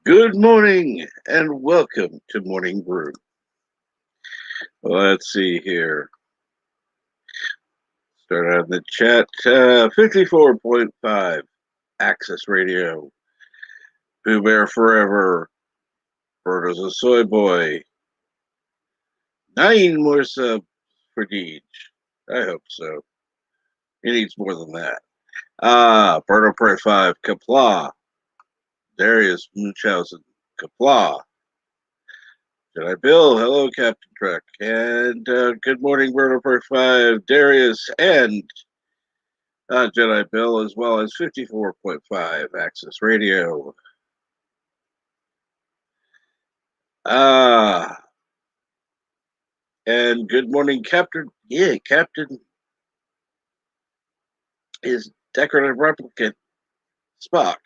Good morning and welcome to Morning Brew. Let's see here. Start on the chat. 54.5 Access Radio. Pooh Bear Forever. Birdo's a Soy Boy. 9 more subs for Deej. I hope so. He needs more than that. Birdo Prey 5. Kapla. Darius Munchausen. Kapla. Jedi Bill, hello, Captain Trek, and good morning, Birdo Per 5, Darius, and Jedi Bill, as well as 54.5 Access Radio. And good morning, Captain. Yeah, Captain is Decorative Replicant Spock.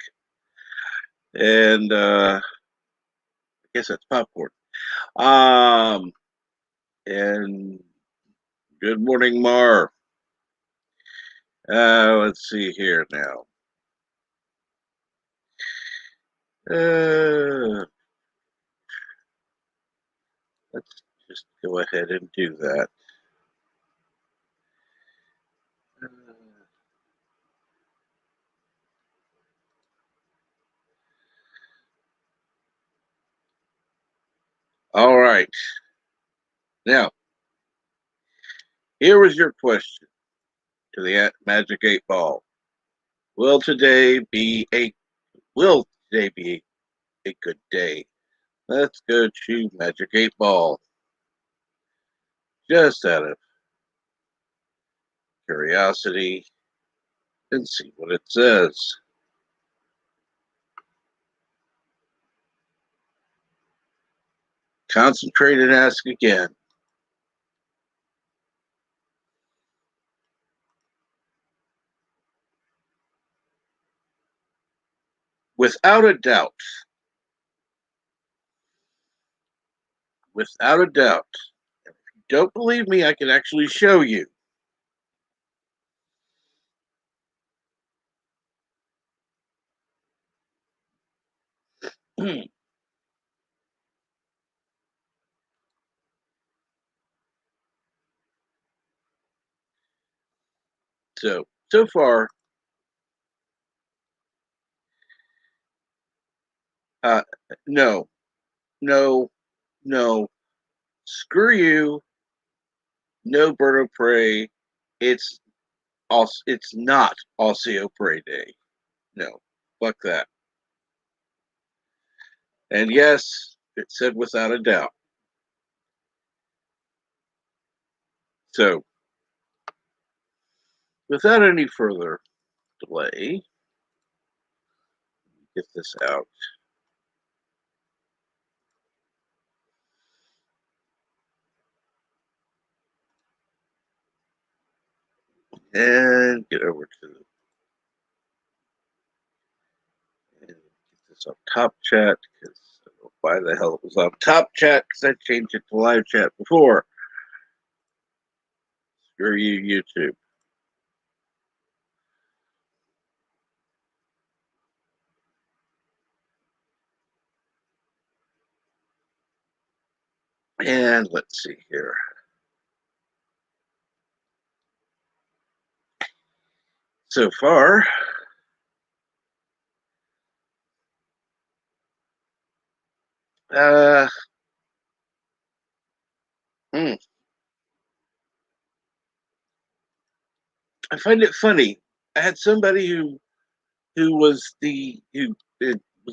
And I guess that's popcorn. And good morning, Mar. Let's see here now. Let's just go ahead and do that. All right. Now, here was your question to the Magic 8 Ball. Will today be a good day? Let's go to Magic 8 Ball. Just out of curiosity and see what it says. Concentrate and ask again. Without a doubt, if you don't believe me, I can actually show you. So far, no, screw you, no bird of prey. It's not Osseo Prey Day. No, fuck that. And yes, it said without a doubt. So, without any further delay, get this out. And get over to and get this on top chat because I don't know why the hell it was on top chat because I changed it to live chat before. Screw you, YouTube. And let's see here. So far, I find it funny. I had somebody who was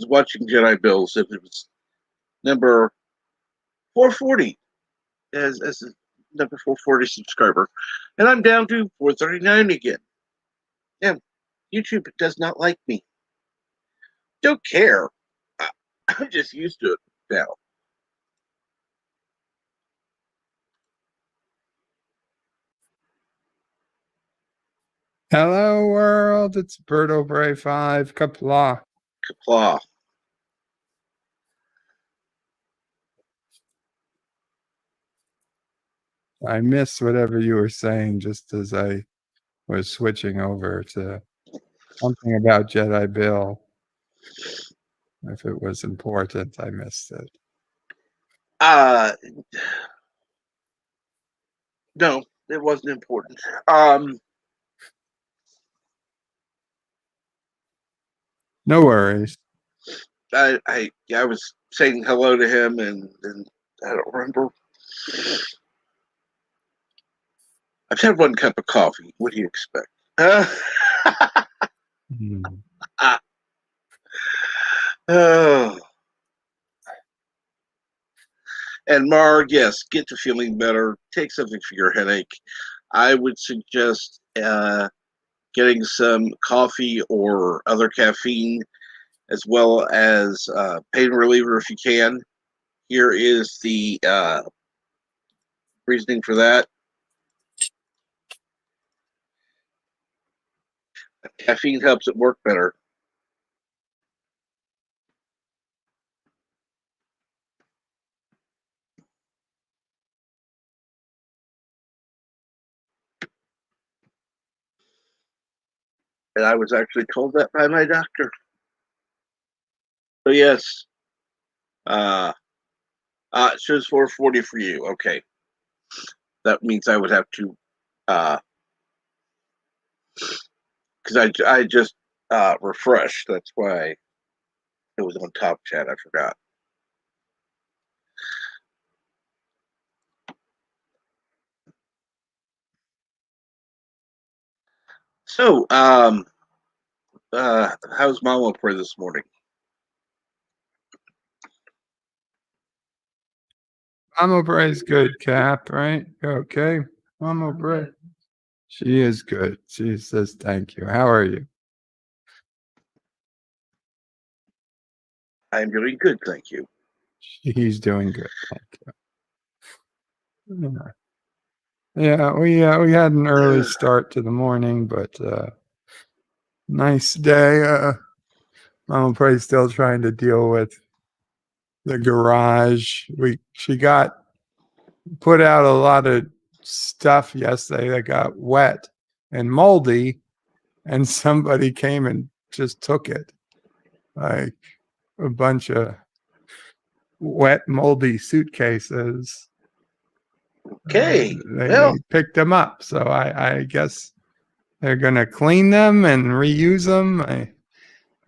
watching Jedi Bill said it was number 440 as a number 440 subscriber, and I'm down to 439 again. Yeah, YouTube does not like me. Don't care. I'm just used to it now. Hello, world. It's Birdo Bray 5. Kapla. Kapla. I missed whatever you were saying just as I was switching over to something about Jedi Bill. If it was important, I missed it. No, it wasn't important. No worries. I was saying hello to him, and I don't remember. I've had one cup of coffee. What do you expect? Hmm. Oh. And Marg, yes, get to feeling better. Take something for your headache. I would suggest getting some coffee or other caffeine, as well as pain reliever if you can. Here is the reasoning for that. Caffeine helps it work better. And I was actually told that by my doctor. So yes, it shows 440 for you. Okay, that means I would have to, because I just refreshed. That's why it was on top chat. I forgot. So, how's Mama for this morning? Mama Bray's good, Cap, right? Okay. Mama Bray. She is good. She says thank you. How are you? I'm doing good, thank you. He's doing good. Thank you. Yeah, we had an early start to the morning, but nice day. Mama Bray's still trying to deal with the garage. She got put out a lot of stuff yesterday that got wet and moldy, and somebody came and just took it, like a bunch of wet, moldy suitcases. Okay, They well, picked them up, so I guess they're gonna clean them and reuse them.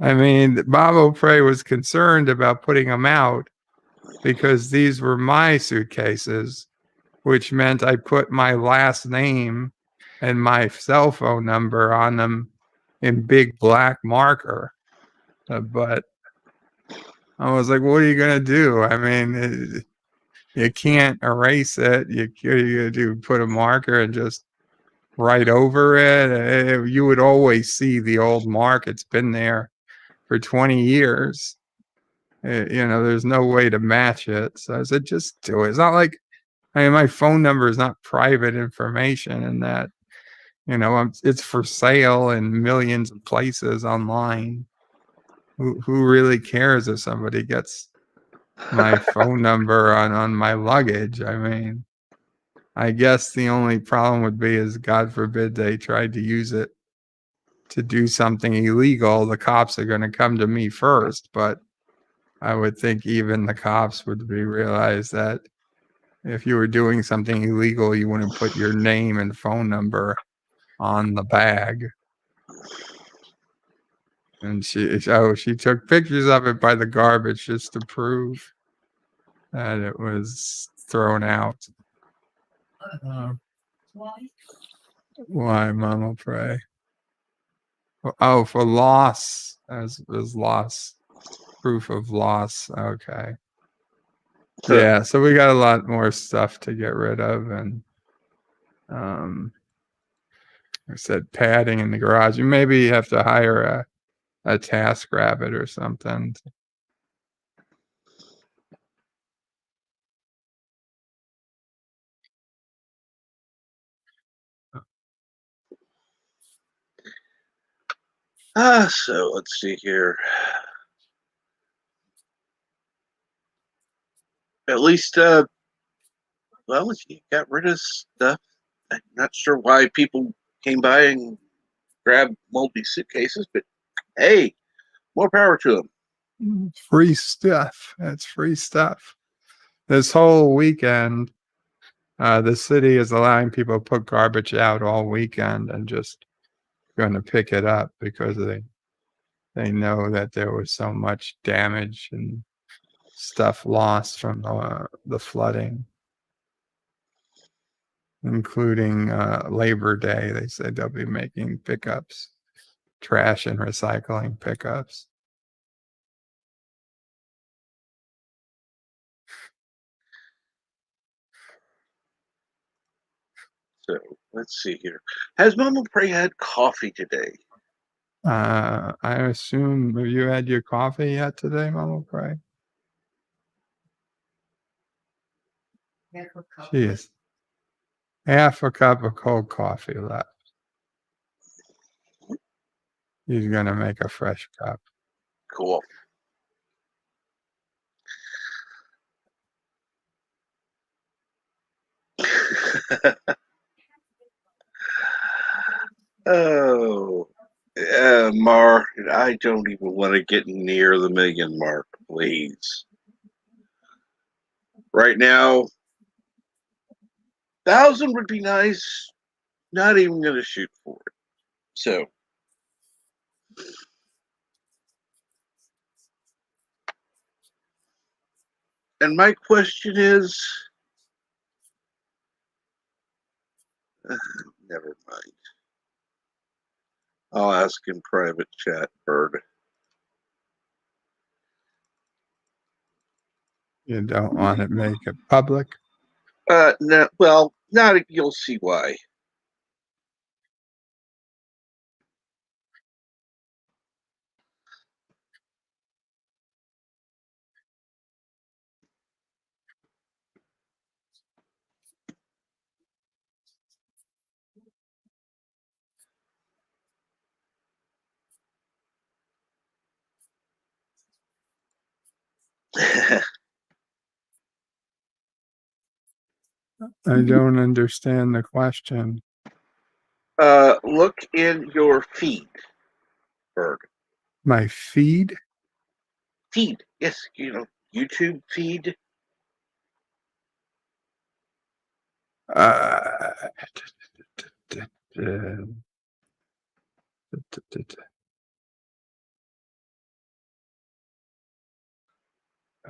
I mean, Bob O'Prey was concerned about putting them out because these were my suitcases, which meant I put my last name and my cell phone number on them in big black marker. But I was like, what are you going to do? I mean, you can't erase it. You do put a marker and just write over it. You would always see the old mark. It's been there for 20 years. There's no way to match it. So I said, just do it. It's not like, I mean, my phone number is not private information, and that, it's for sale in millions of places online. Who really cares if somebody gets my phone number on my luggage? I mean, I guess the only problem would be is, God forbid, they tried to use it to do something illegal. The cops are going to come to me first, but I would think even the cops would realize that if you were doing something illegal, you wouldn't put your name and phone number on the bag. And she took pictures of it by the garbage just to prove that it was thrown out. Why, Mama Pray? Oh, for loss, as loss, proof of loss. Okay. Yeah, so we got a lot more stuff to get rid of, and I said padding in the garage. You maybe have to hire a task rabbit or something. So let's see here. At least, well, if you got rid of stuff, I'm not sure why people came by and grabbed moldy suitcases, but hey, more power to them. Free stuff. That's free stuff. This whole weekend, the city is allowing people to put garbage out all weekend and just going to pick it up because they know that there was so much damage and stuff lost from the flooding, including Labor Day. They said they'll be making pickups, trash and recycling pickups. So let's see here. Has Mama Pray had coffee today? I assume, have you had your coffee yet today, Mama Pray? Jeez. Half a cup of cold coffee left. He's going to make a fresh cup. Cool. Oh, Mar, I don't even want to get near the million mark, please. Right now, 1,000 would be nice. Not even going to shoot for it. So, and my question is, never mind. I'll ask in private chat, Bird. You don't want to make it public? No, well, not. You'll see why. I don't understand the question. Look in your feed, Bird. My feed? Feed, yes, YouTube feed.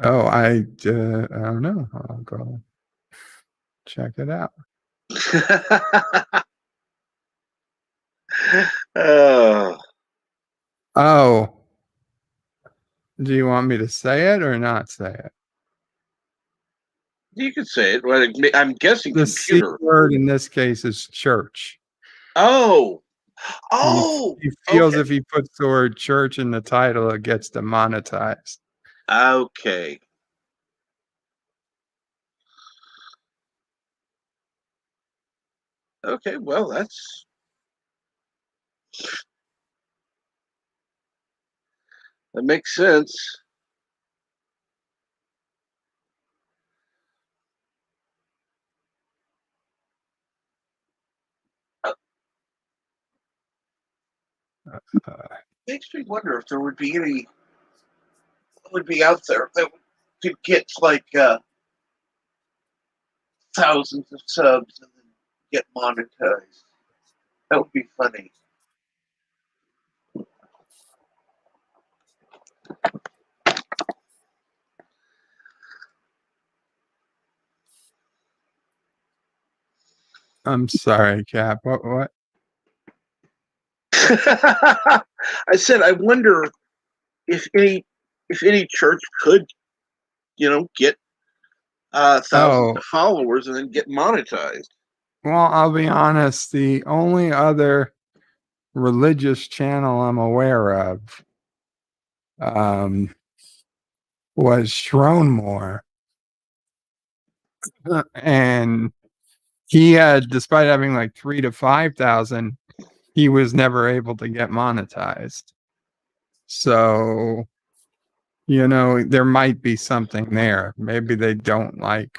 Oh, I don't know. I'll go check it out. Oh. Oh. Do you want me to say it or not say it? You could say it. Well, I'm guessing The C computer. word in this case is church. Oh. He feels Okay. if he puts the word church in the title, it gets demonetized. Okay. Okay, well, that makes sense. Makes me wonder if there would be any would be out there that could get like thousands of subs and then get monetized. That would be funny. I'm sorry, Cap. What? I said I wonder if any church could, get thousands of followers and then get monetized. Well, I'll be honest. The only other religious channel I'm aware of was Shronmore. And he had, despite having like 3,000 to 5,000, he was never able to get monetized. So, there might be something there. Maybe they don't like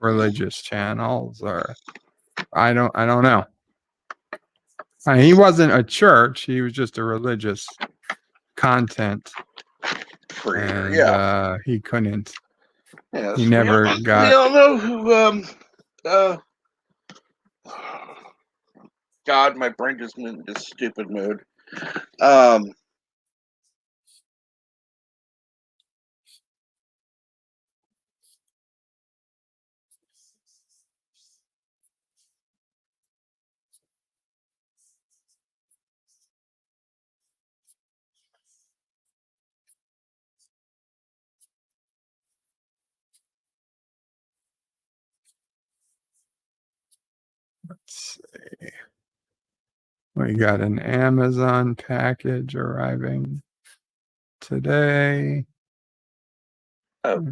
religious channels, or I don't know. He wasn't a church. He was just a religious content for here. and Yeah. he couldn't. Yes. He never We got. all know who. God, my brain just went into stupid mode. Let's see. We got an Amazon package arriving today. Oh,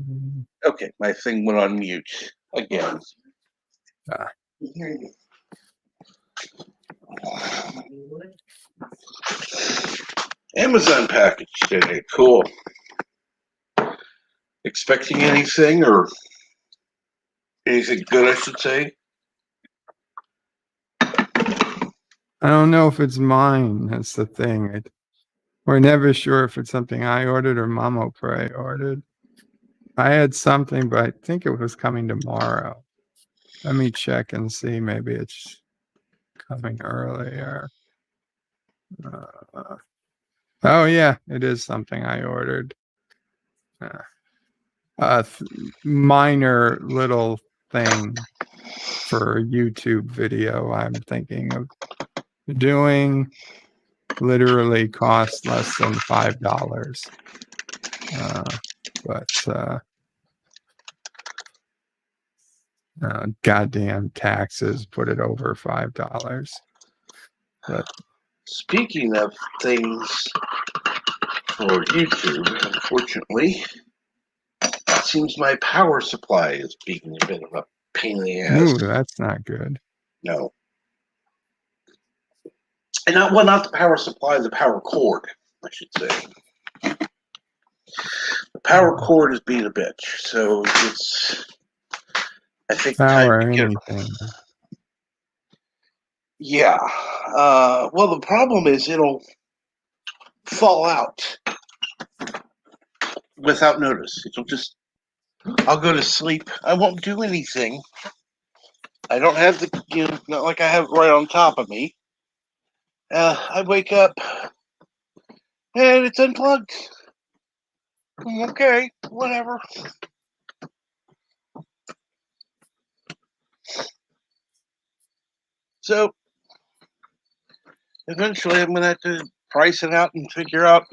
okay. My thing went on mute again. Ah. Amazon package today. Cool. Expecting anything or anything good, I should say? I don't know if it's mine. That's the thing. We're never sure if it's something I ordered or Mama Pray ordered. I had something, but I think it was coming tomorrow. Let me check and see. Maybe it's coming earlier. Oh yeah, it is something I ordered. Minor little thing for a YouTube video I'm thinking of doing. Literally costs less than $5. But goddamn taxes put it over $5. But Speaking of things for YouTube, unfortunately, it seems my power supply is being a bit of a pain in the ass. ooh, that's not good. No. And not the power supply, the power cord, I should say. The power cord is being a bitch, so it's, I think, Power time to get. anything. Yeah. Well, the problem is it'll fall out without notice. It'll just, I'll go to sleep. I won't do anything. I don't have the, not like I have it right on top of me. I wake up and it's unplugged. Okay, whatever. So eventually I'm going to have to price it out and figure out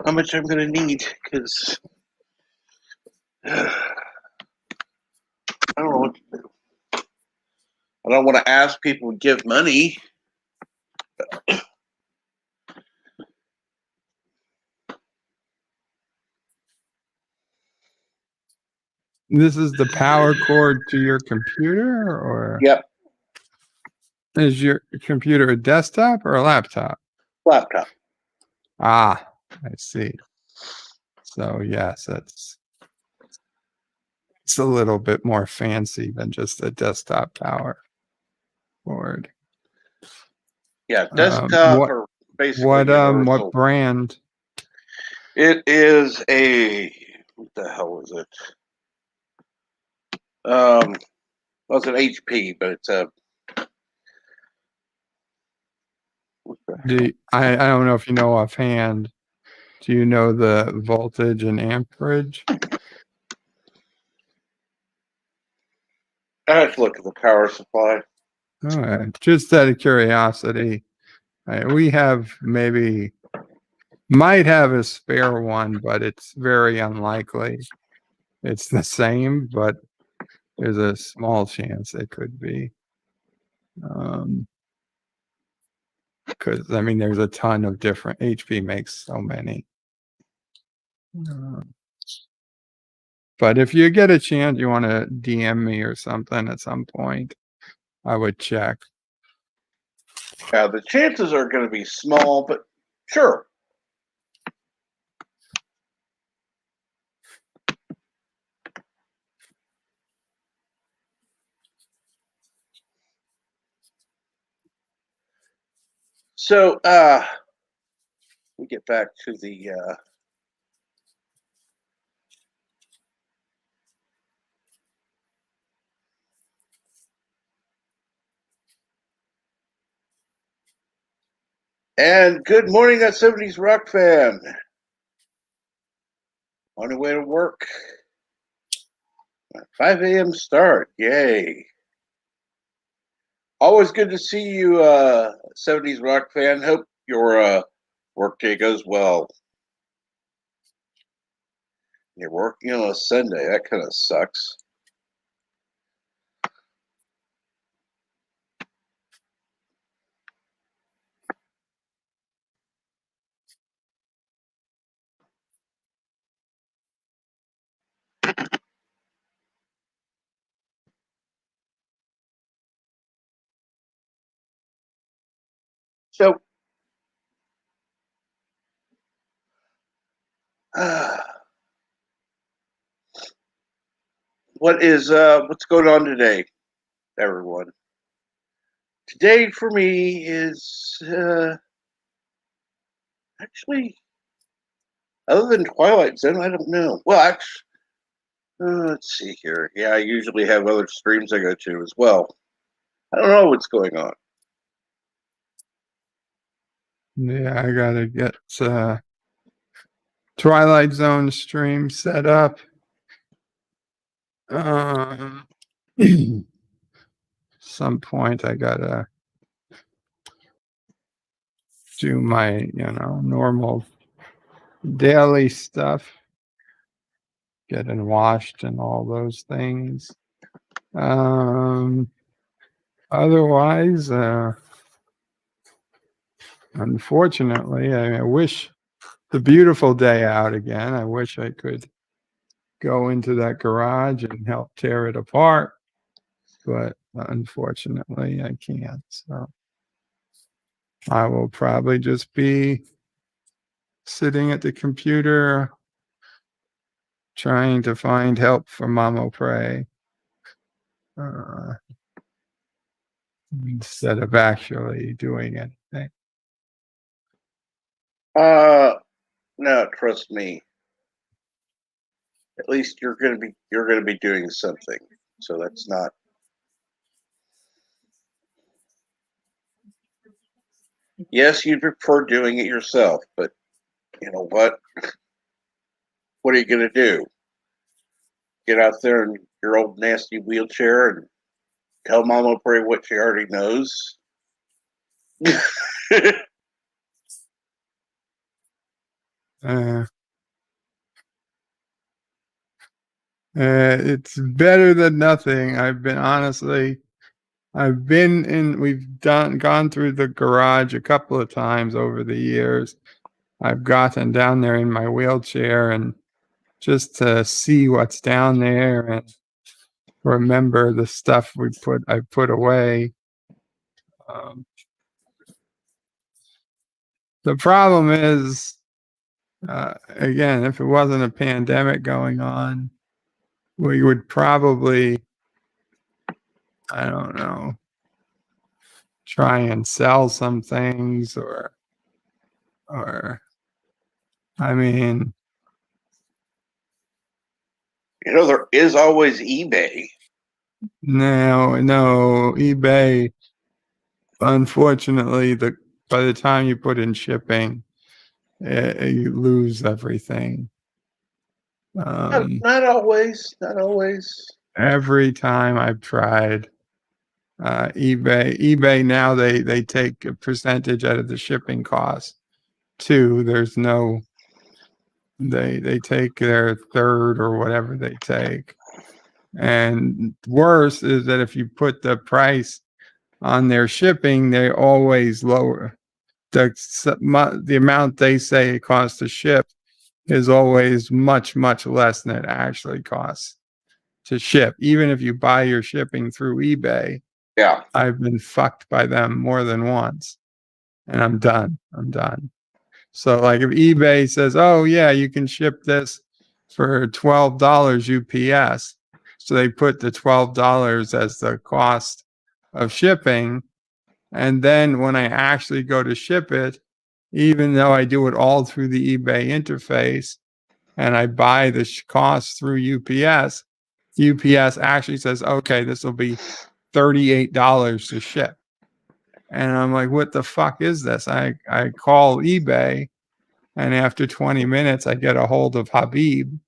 how much I'm going to need because I don't know what to do. I don't want to ask people to give money. This is the power cord to your computer, or Yep, is your computer a desktop or a laptop? laptop. Ah, I see. So yes, it's a little bit more fancy than just a desktop power cord. Yeah, desktop What or basically what universal. brand? It is a, what the hell is it? Well, it's an HP, but it's a. I don't know if you know offhand. Do you know the voltage and amperage? I have to look at the power supply. All right. Just out of curiosity, we might have a spare one, but it's very unlikely it's the same, but there's a small chance it could be. Because I mean, there's a ton of different. HP makes so many. But if you get a chance, you want to DM me or something at some point, I would check. Yeah, the chances are going to be small, but sure. So, we get back to the And good morning, that 70s rock fan. On the way to work. 5 a.m. start. Yay. Always good to see you, 70s rock fan. Hope your work day goes well. You're working on a Sunday. That kind of sucks. So, what's going on today, everyone? Today for me is actually, other than Twilight Zone, I don't know. Well, actually, let's see here. Yeah, I usually have other streams I go to as well. I don't know what's going on. Yeah, I gotta get Twilight Zone stream set up. Some point I gotta do my, normal daily stuff, getting washed and all those things. Otherwise, unfortunately, I wish the beautiful day out again. I wish I could go into that garage and help tear it apart, but unfortunately, I can't. So I will probably just be sitting at the computer trying to find help for Mama Pray instead of actually doing anything. No, trust me. At least you're gonna be doing something. So that's not. Yes, you'd prefer doing it yourself, but you know what? What are you gonna do? Get out there in your old nasty wheelchair and tell Mama Pray what she already knows? Uh, it's better than nothing. We've gone through the garage a couple of times over the years. I've gotten down there in my wheelchair and just to see what's down there and remember the stuff I put away. The problem is, again, if it wasn't a pandemic going on, we would probably, I don't know, try and sell some things or I mean, There is always eBay. no, eBay, unfortunately, by the time you put in shipping, you lose everything. Not always. Not always. Every time I've tried eBay now they take a percentage out of the shipping cost too. There's no they take their third or whatever they take. And worse is that if you put the price on their shipping, they always lower the amount they say it costs to ship is always much less than it actually costs to ship. Even if you buy your shipping through eBay, Yeah. I've been fucked by them more than once, and I'm done. So like if eBay says, "Oh yeah, you can ship this for $12 UPS," so they put the $12 as the cost of shipping, and then when I actually go to ship it, even though I do it all through the eBay interface and I buy the cost through UPS, UPS actually says, "Okay, this will be $38 to ship." And I'm like, what the fuck is this? I call eBay, and after 20 minutes, I get a hold of Habib.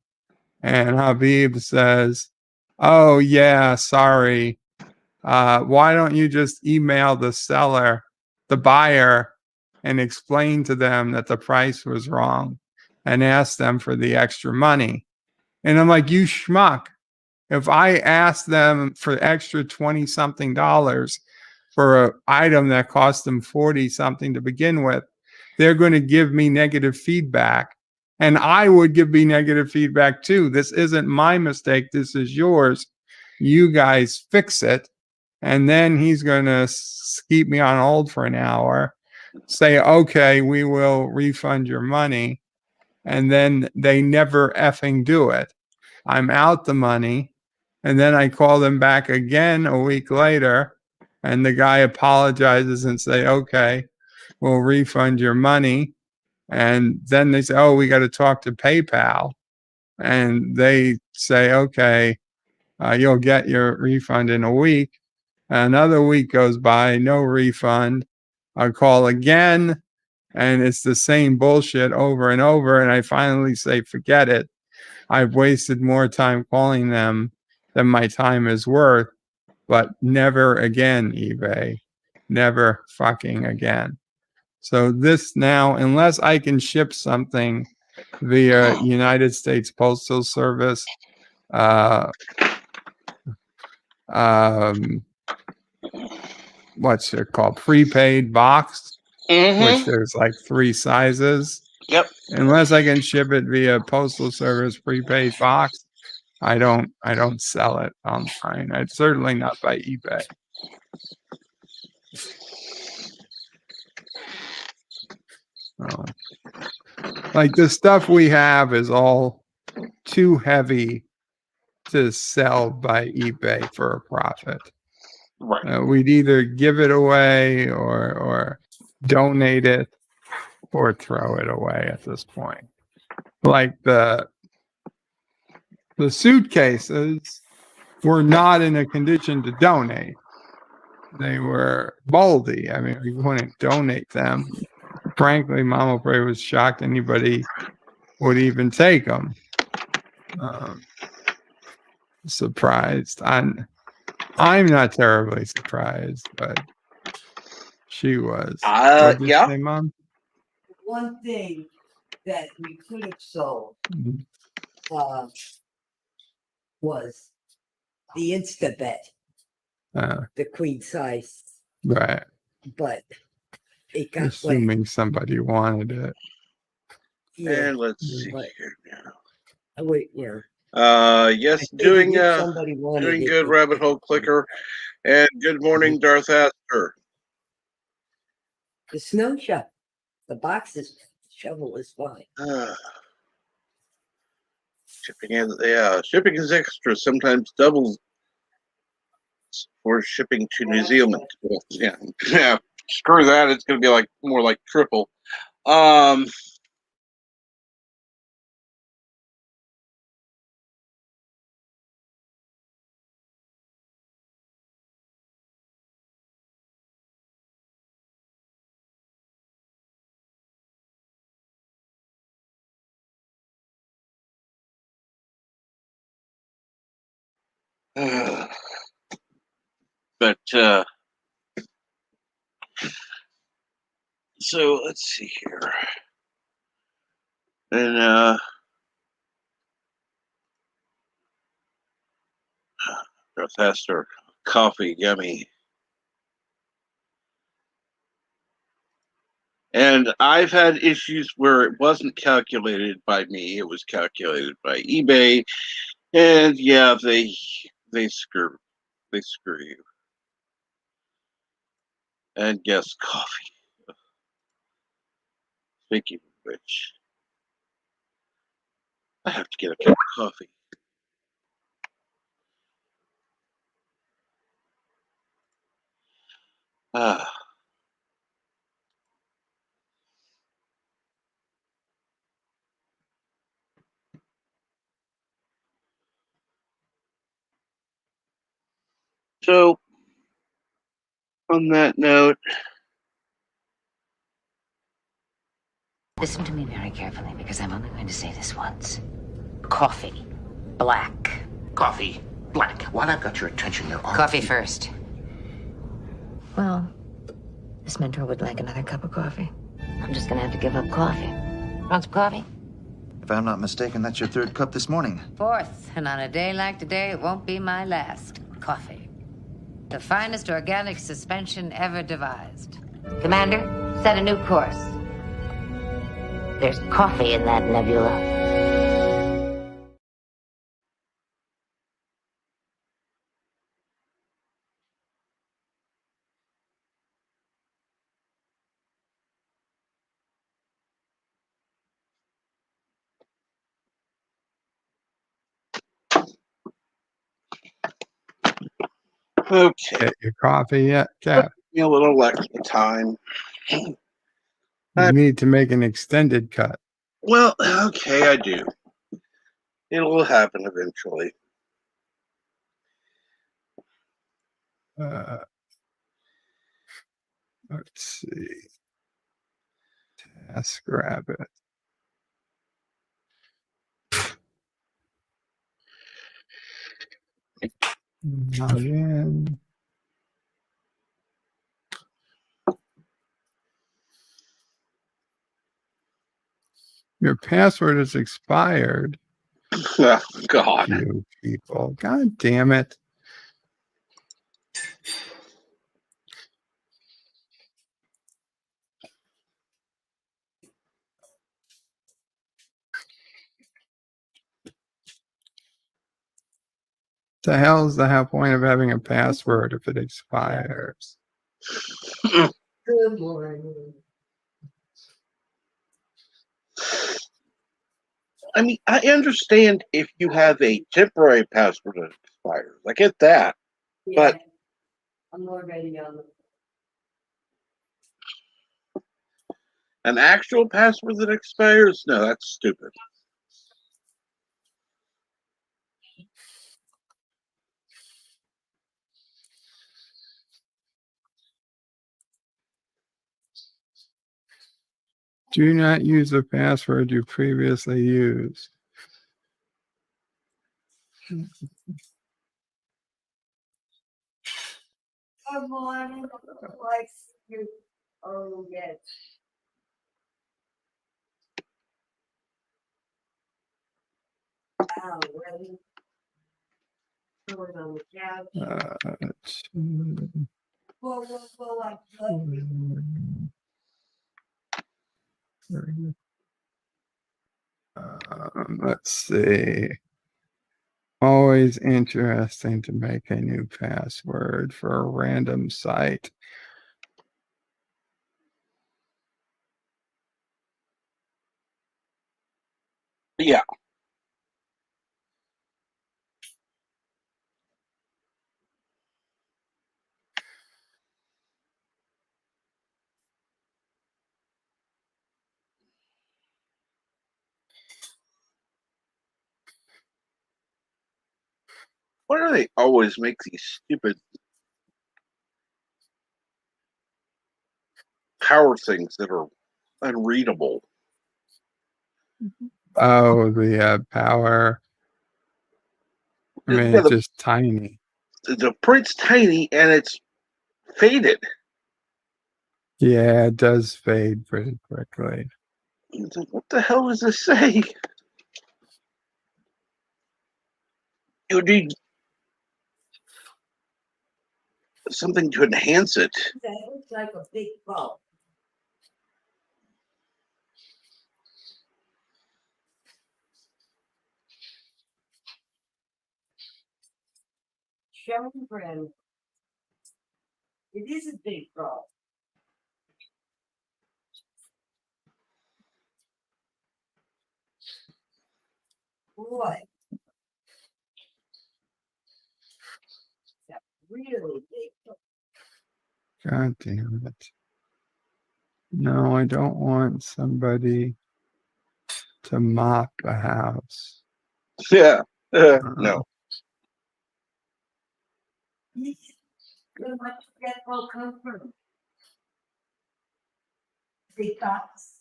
And Habib says, oh, yeah, sorry. Why don't you just email the buyer, and explain to them that the price was wrong and ask them for the extra money? And I'm like, you schmuck. If I ask them for extra 20 something dollars for an item that cost them 40 something to begin with, they're going to give me negative feedback. And I would give me negative feedback too. This isn't my mistake. This is yours. You guys fix it. And then he's going to keep me on hold for an hour, say, okay, we will refund your money. And then they never effing do it. I'm out the money. And then I call them back again a week later, and the guy apologizes and say, okay, we'll refund your money. And then they say, oh, we got to talk to PayPal. And they say, okay, you'll get your refund in a week. Another week goes by, no refund. I call again, and it's the same bullshit over and over. And I finally say, forget it. I've wasted more time calling them than my time is worth, but never again, eBay. Never fucking again. So this now, unless I can ship something via United States Postal Service, uh, um, what's it called? Prepaid box, which there's like 3 sizes. Yep. Unless I can ship it via Postal Service prepaid box, I don't sell it online. It's certainly not by eBay. Like the stuff we have is all too heavy to sell by eBay for a profit. Right. We'd either give it away or donate it or throw it away at this point. Like the suitcases were not in a condition to donate. They were moldy. I mean, we wouldn't donate them. Frankly, Mama Bray was shocked anybody would even take them. Surprised. I'm not terribly surprised, but she was. What'd you Yeah. say, Mom? One thing that we could have sold Mhm. was the Instabet, the queen size, Right. but it got Assuming somebody wanted it. yeah. And let's see But here now. wait, yeah. Yes, I doing figured if somebody wanted doing it, good, rabbit hole clicker. And good morning, Darth Astor. The snow shovel, the boxes shovel is fine. Shipping is extra, sometimes doubles for shipping to New Zealand. Well, yeah, screw that. It's going to be like more like triple. But so let's see here. And Darth Astor, coffee, yummy. And I've had issues where it wasn't calculated by me; it was calculated by eBay. And yeah, they screw you. And yes, coffee. Speaking of which, I have to get a cup of coffee. Ah. So, on that note, Listen to me very carefully, because I'm only going to say this once. Coffee. Black. Coffee. Black. While I've got your attention, there are... Coffee first. Well, this mentor would like another cup of coffee. I'm just gonna have to give up coffee. Want some coffee? If I'm not mistaken, that's your third cup this morning. Fourth, and on a day like today, it won't be my last. Coffee. The finest organic suspension ever devised. Commander, set a new course. There's coffee in that nebula. Okay. Get your coffee yet, Cap? Give me a little extra time. You need to make an extended cut. Well, okay, I do. It will happen eventually. Let's see. Task Rabbit. Not in. Your password is expired. Oh, God. You people. God damn it. The hell is the whole point of having a password if it expires? Good morning. I mean, I understand if you have a temporary password that expires. I get that. Yeah, But I'm already on the. an actual password that expires? No, that's stupid. Do not use a password you previously used. Good morning. Like you. Oh yes. Wow, ready? Going on the couch. Whoa, I love you. Let's see. Always interesting to make a new password for a random site. Yeah. Why do they always make these stupid power things that are unreadable? Oh, the power. I mean, Yeah, it's just tiny. the print's tiny and it's faded. Yeah, it does fade pretty quickly. It's like, what the hell does this say? You need something to enhance it. That looks like a big bulb. Sharon Brand. It is a big bulb. Boy. That really big bulb. God damn it. No, I don't want somebody to mop the house. Yeah. No. Where much that bulb come from? Big thoughts.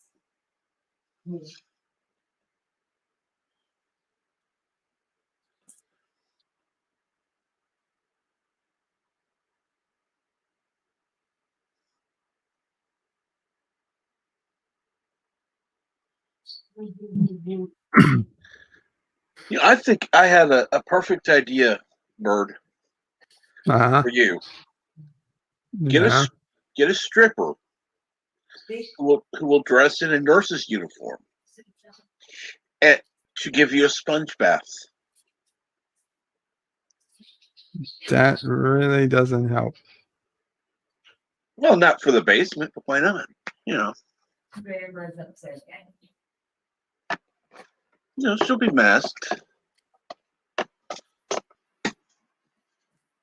You know, I think I had a perfect idea, Bird, Uh-huh. for you. Yeah. Get a stripper who will dress in a nurse's uniform and to give you a sponge bath. That really doesn't help. Well, not for the basement, but why not? You know, she'll be masked.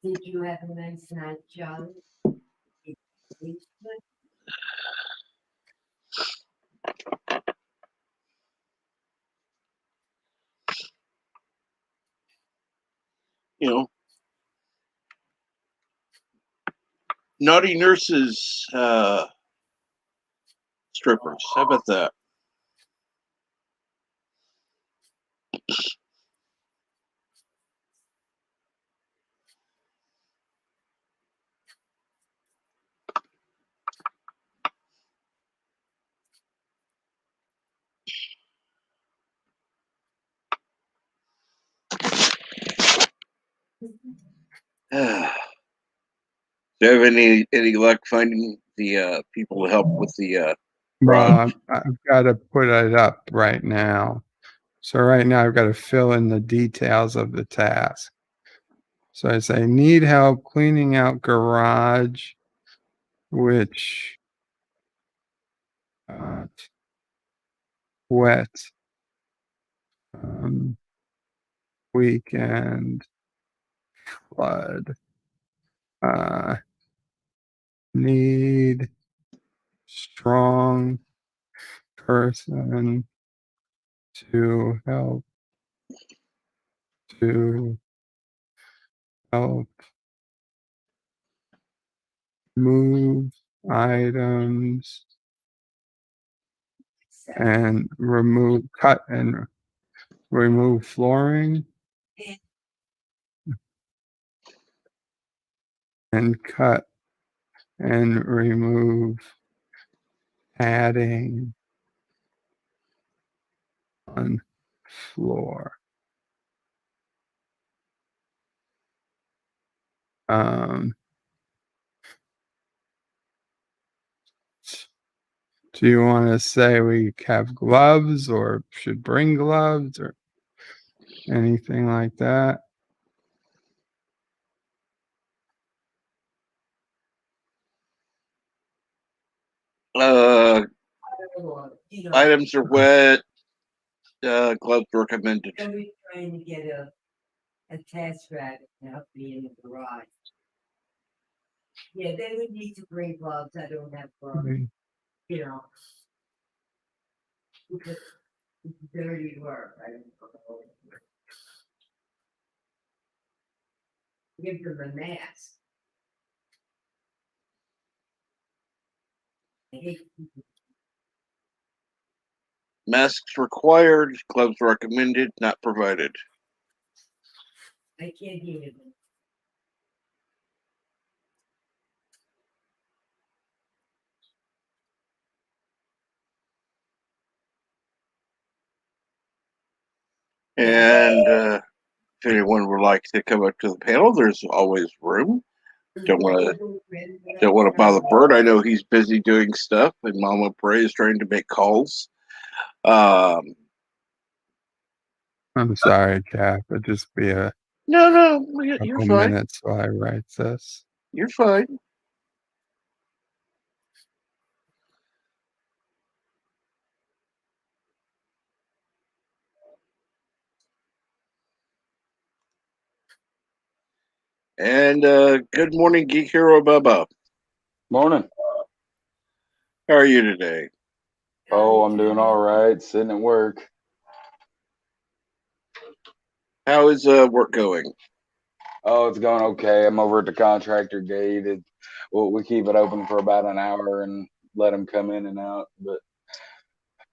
Did you have a nice night, John? You know, naughty nurses, strippers. How about that? Do you have any luck finding the people to help with the garage? Well, I've got to put it up right now. So right now I've got to fill in the details of the task. So I say, need help cleaning out garage, which wet weekend flood. Need strong person to help move items and cut and remove flooring and cut and remove padding on floor. Do you want to say we have gloves or should bring gloves or anything like that? Items are wet. Gloves recommended. Somebody's trying to get a test rabbit to help me in the garage. Yeah, they would need to bring gloves. I don't have gloves. You know, because it's dirty work. I don't know. Give them a mask. Masks required. Gloves recommended. Not provided. I can't hear them. And if anyone would like to come up to the panel, there's always room. Don't want to bother Bird. I know he's busy doing stuff, and Mama Bray is trying to make calls. I'm sorry, Cap. It'll just be a No, you're couple fine. minutes while I write this. You're fine. And good morning, Geek Hero Bubba. Morning. How are you today? Oh, I'm doing all right. Sitting at work. How is work going? Oh, it's going okay. I'm over at the contractor gate. We keep it open for about an hour and let them come in and out. But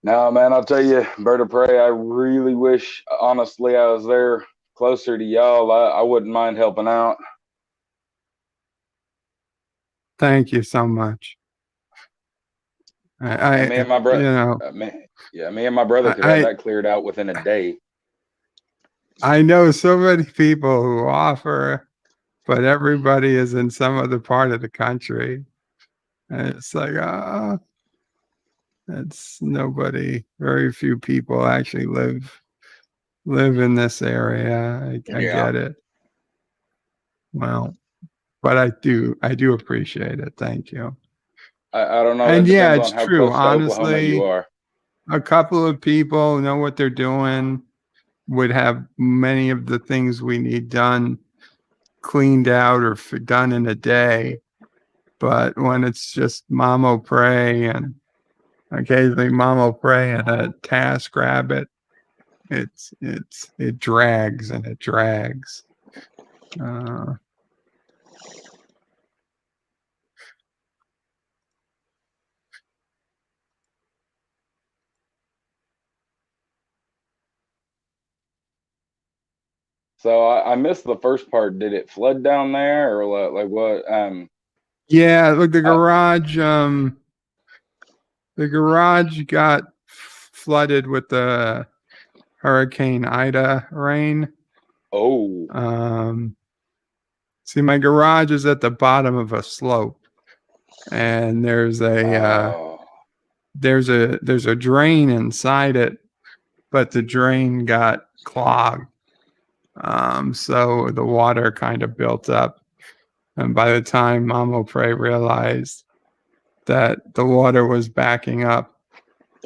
No, man, I'll tell you, Bird of Prey, I really wish, honestly, I was there closer to y'all. I wouldn't mind helping out. Thank you so much. And me and my You brother, know, me and my brother could have I, that cleared out within a day. I know so many people who offer, but everybody is in some other part of the country. And it's like, it's nobody, very few people actually live in this area. I Yeah. get it. Well, but I do appreciate it. Thank you. I don't know. That And yeah, depends it's on how true. close to Oklahoma you Honestly, are. a couple of people know what they're doing, would have many of the things we need done cleaned out or done in a day. But when it's just Mamo Pray and occasionally Mamo Pray and a task rabbit, it drags and it drags. So I missed the first part. Did it flood down there, or like what? Yeah, look, I, the garage got flooded with the Hurricane Ida rain. oh, See, my garage is at the bottom of a slope, and there's oh, a drain inside it, but the drain got clogged. So the water kind of built up, and by the time Mamo Prey realized that the water was backing up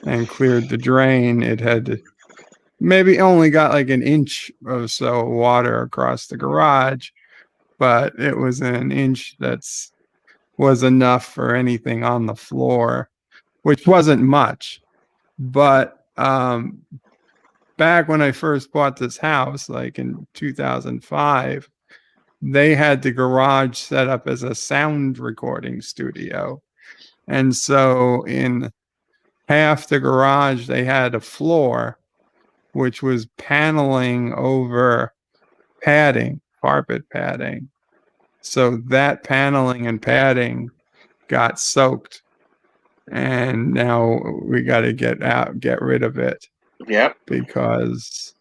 and cleared the drain, it had maybe only got like an inch or so of water across the garage, but it was an inch was enough for anything on the floor, which wasn't much. But back when I first bought this house, like in 2005, they had the garage set up as a sound recording studio. And so in half the garage, they had a floor, which was paneling over padding, carpet padding. So that paneling and padding got soaked. And now we got to get rid of it. Yep. Because,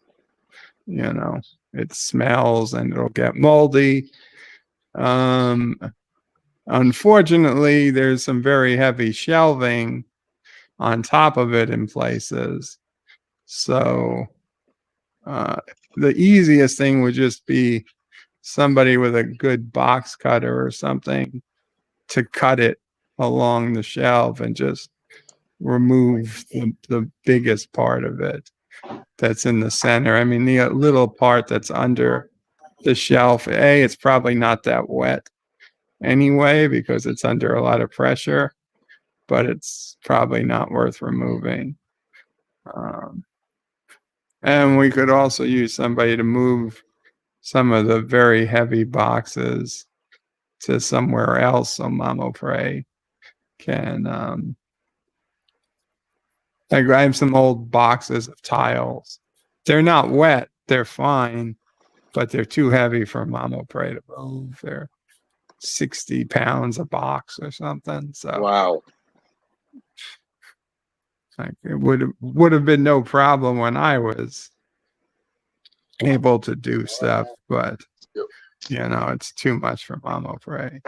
it smells and it'll get moldy. Unfortunately, there's some very heavy shelving on top of it in places. So the easiest thing would just be somebody with a good box cutter or something to cut it along the shelf and just remove the biggest part of it that's in the center. I mean, the little part that's under the shelf, it's probably not that wet anyway because it's under a lot of pressure, but it's probably not worth removing. And we could also use somebody to move some of the very heavy boxes to somewhere else so Mamo Prey can. I have some old boxes of tiles. They're not wet, they're fine, but they're too heavy for Mamo Prey to move. They're 60 pounds a box or something. So Wow. like it would have been no problem when I was able to do stuff, but it's too much for Mamo Prey.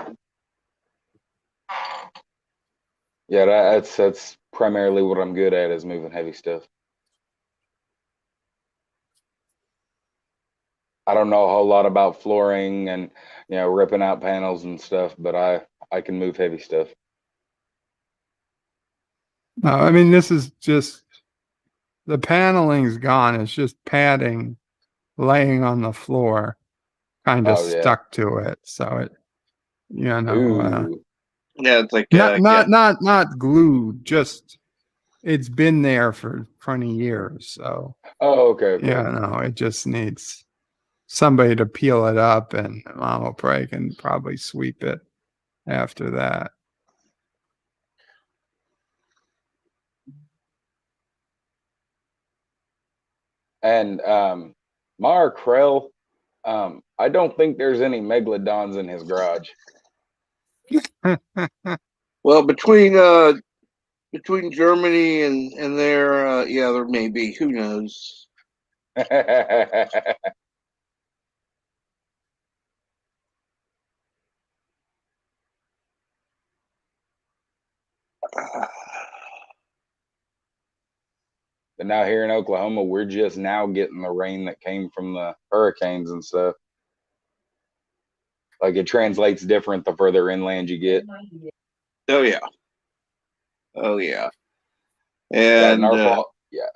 yeah. That's primarily what I'm good at, is moving heavy stuff. I don't know a whole lot about flooring and ripping out panels and stuff, but I can move heavy stuff. No, I mean, this is just the paneling's gone. It's just padding laying on the floor, kind of Oh yeah. stuck to it. So it, Ooh. Yeah, it's like not glued. Just it's been there for 20 years. So Oh, okay. it just needs somebody to peel it up, and Mamo Prey can probably sweep it after that. And Mara Krell, I don't think there's any megalodons in his garage. Well, between Germany and there, yeah, there may be. Who knows? But now here in Oklahoma, we're just now getting the rain that came from the hurricanes and stuff. Like it translates different the further inland you get. Oh yeah, oh yeah, Yeah, and and our fault. Yeah.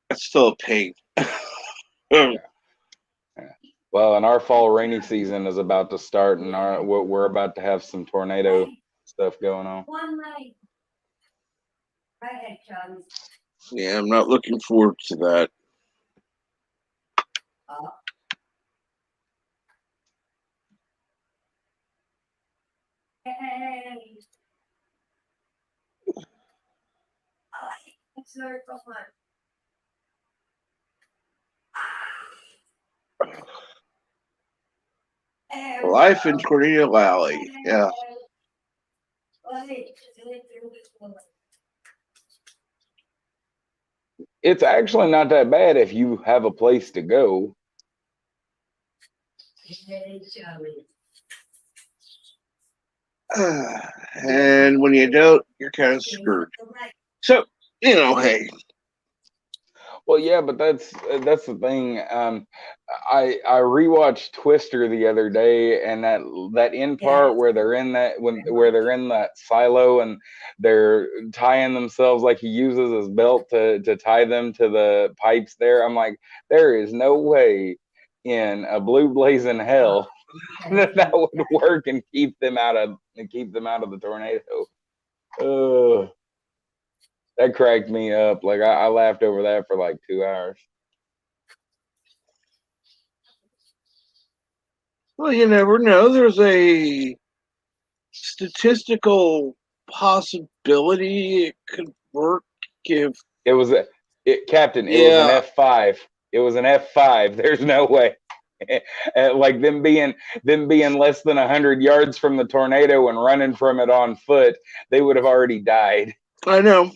it's still a pain. Yeah. Well, and our fall rainy season is about to start, and we're about to have some tornado stuff going on. One night. Go ahead, Charlie. Yeah, I'm not looking forward to that. Hey. It's very fun. Life in Tornado Alley. Yeah. It's actually not that bad if you have a place to go. And when you don't, you're kind of screwed. So, hey. Well, yeah, but that's the thing. I rewatched Twister the other day, and that end part where they're in that silo and they're tying themselves, like he uses his belt to tie them to the pipes there. I'm like, there is no way in a blue blazing hell that would work and keep them out of the tornado. That cracked me up. Like I laughed over that for like 2 hours. Well, you never know. There's a statistical possibility it could work if It was Captain. It was an yeah. F5. It was an F5. There's no way. Like them being less than 100 yards from the tornado and running from it on foot, they would have already died. I know.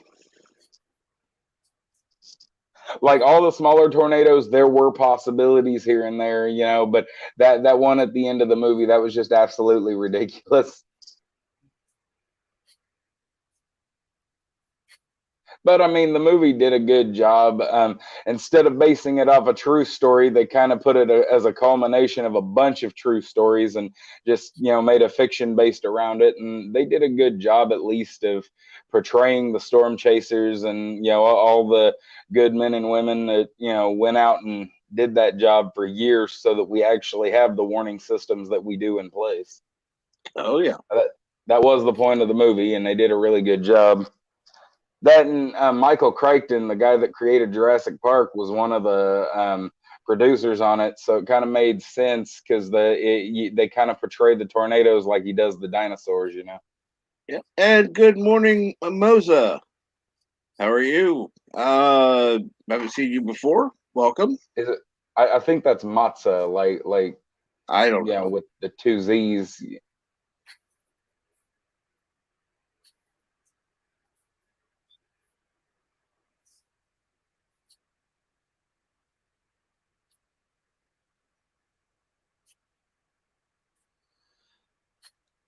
Like all the smaller tornadoes, there were possibilities here and there, but that one at the end of the movie, that was just absolutely ridiculous. But I mean, the movie did a good job. Instead of basing it off a true story, they kind of put it as a culmination of a bunch of true stories and just, made a fiction based around it. And they did a good job, at least, of portraying the storm chasers and, all the good men and women that, went out and did that job for years so that we actually have the warning systems that we do in place. Oh, yeah. That was the point of the movie, and they did a really good job. That and Michael Crichton, the guy that created Jurassic Park, was one of the producers on it. So it kind of made sense because they kind of portray the tornadoes like he does the dinosaurs, Yeah. And good morning, Mimosa. How are you? Haven't seen you before. Welcome. Is it? I think that's Matza, like I don't know. with the 2 Z's.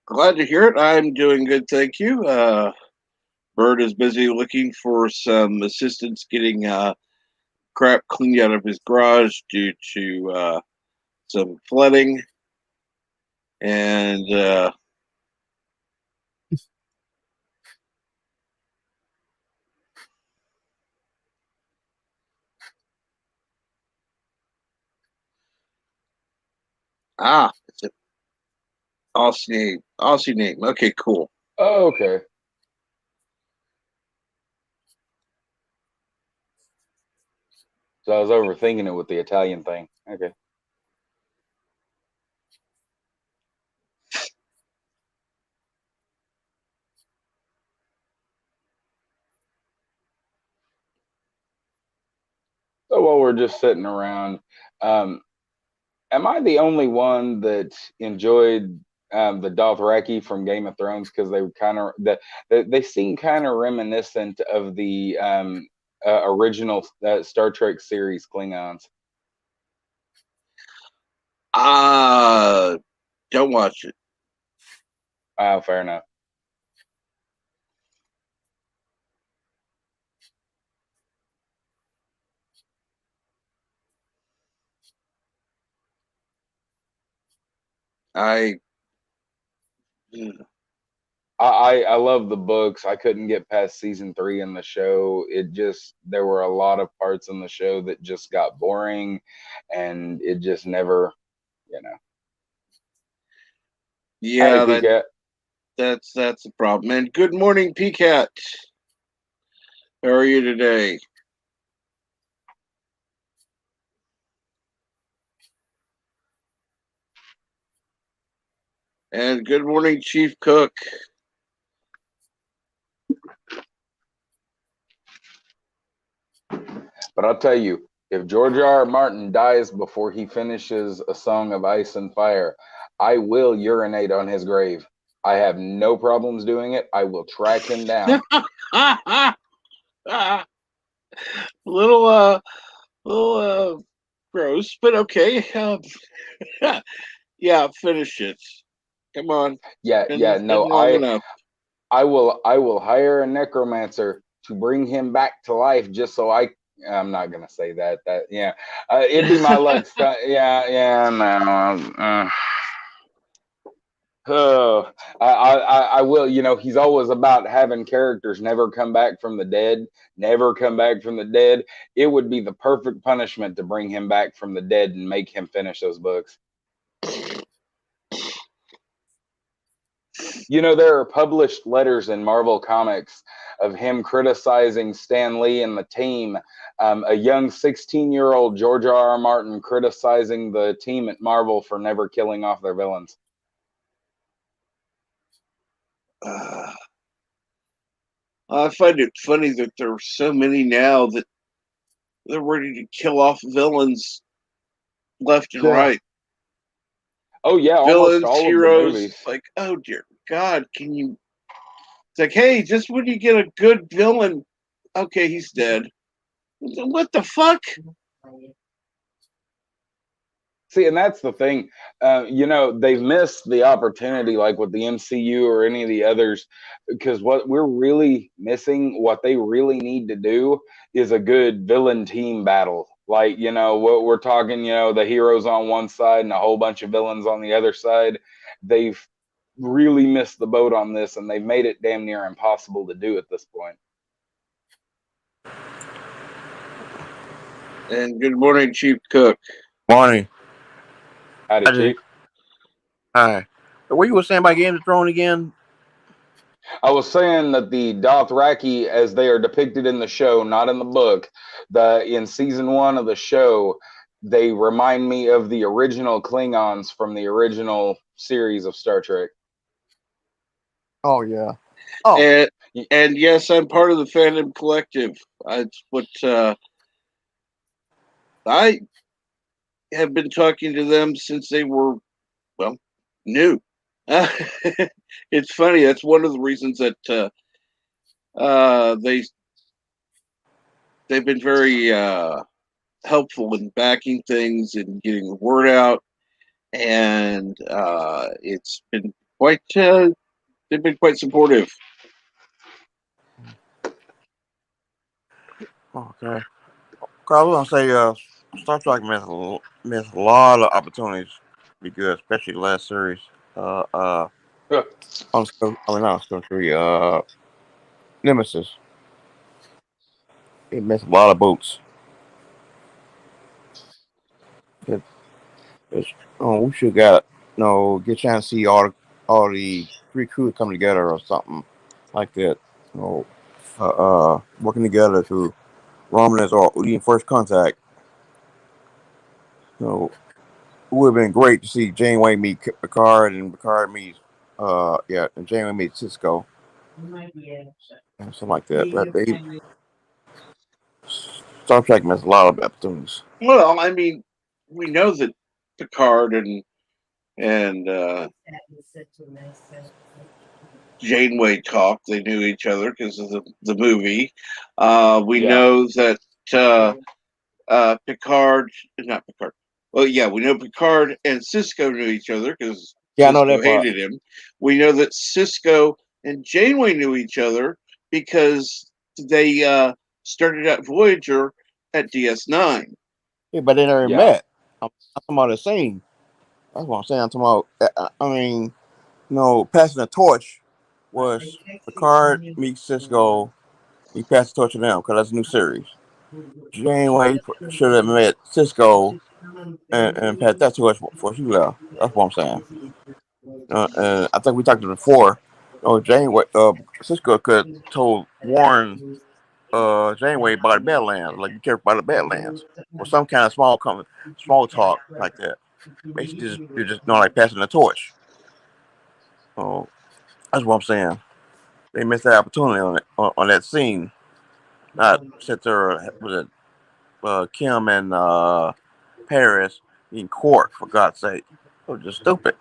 Glad to hear it. I'm doing good, thank you. Bird is busy looking for some assistance getting crap cleaned out of his garage due to some flooding. And it's an Aussie name. Aussie name. Okay, cool. Oh, okay. So I was overthinking it with the Italian thing. Okay. So while we're just sitting around, am I the only one that enjoyed the Dothraki from Game of Thrones because they kind of they seem kind of reminiscent of the original Star Trek series Klingons? Don't watch it. Fair enough. I I love the books. I couldn't get past season 3 in the show. There were a lot of parts in the show that just got boring, and it just never, you know. yeah, Hey, PCAT. that's the problem. And good morning, PCAT. How are you today? And good morning, Chief Cook. But I'll tell you, if George R. Martin dies before he finishes A Song of Ice and Fire, I will urinate on his grave. I have no problems doing it. I will track him down. little gross, but okay. Yeah, finish it. Come on. Yeah, no, long enough. I will hire a necromancer to bring him back to life just so I'm not gonna say that. It'd be my luck. No. Oh, I will. You know, he's always about having characters never come back from the dead. Never come back from the dead. It would be the perfect punishment to bring him back from the dead and make him finish those books. You know, there are published letters in Marvel Comics of him criticizing Stan Lee and the team. A young 16-year-old George R.R. Martin criticizing the team at Marvel for never killing off their villains. I find it funny that there are so many now that they're ready to kill off villains left and right. Oh yeah, Villains, almost all heroes. of the movies. Like, oh dear God, can you? It's like, hey, just when you get a good villain, okay, he's dead. What the fuck? See, and that's the thing. You know, they've missed the opportunity, like with the MCU or any of the others, because what we're really missing, what they really need to do, is a good villain team battle. Like, you know, what we're talking, you know, the heroes on one side and a whole bunch of villains on the other side. They've really missed the boat on this, and they've made it damn near impossible to do at this point. And good morning, Chief Cook. Morning. Howdy, Chief. Hi. What you were saying about Game of Thrones again? I was saying that the Dothraki, as they are depicted in the show, not in the book, in season 1 of the show, they remind me of the original Klingons from the original series of Star Trek. Oh yeah. Oh, and yes, I'm part of the Fandom Collective. It's what I have been talking to them since they were, well, new. It's funny. That's one of the reasons that they've been very helpful in backing things and getting the word out, and it's been quite. They've been quite supportive. okay. I was gonna say, Star Trek missed a lot of opportunities to be good, especially the last series. On Star Trek, Nemesis. It missed a lot of boats. We should get a chance to see all the three crews come together or something like that. Working together to Romulus or even First Contact. It would have been great to see Janeway meet Picard and Picard meet and Janeway meet Cisco. Something like that. But Star Trek missed a lot of opportunities. Well, I mean, we know that Picard and Janeway talked. They knew each other because of the movie. We Yeah. know that Picard, not Picard. Well, yeah, we know Picard and Cisco knew each other because Yeah, I know Cisco that part. hated him. We know that Cisco and Janeway knew each other because they started out Voyager at DS9. Yeah, but they never Yeah. met. I'm talking about the scene. That's what I'm saying. I'm talking about. I mean, passing the torch was Picard meets Cisco. He passed the torch to them because that's a new series. Janeway should have met Cisco and passed that torch before she left. That's what I'm saying. And I think we talked before. Janeway, Cisco could told Warren, Janeway about the Badlands, like you care about the Badlands, or some kind of small talk like that. Basically, you're just like passing the torch. Oh, that's what I'm saying. They missed that opportunity on that scene. Not sit there with Kim and Paris in court, for God's sake. It was just stupid.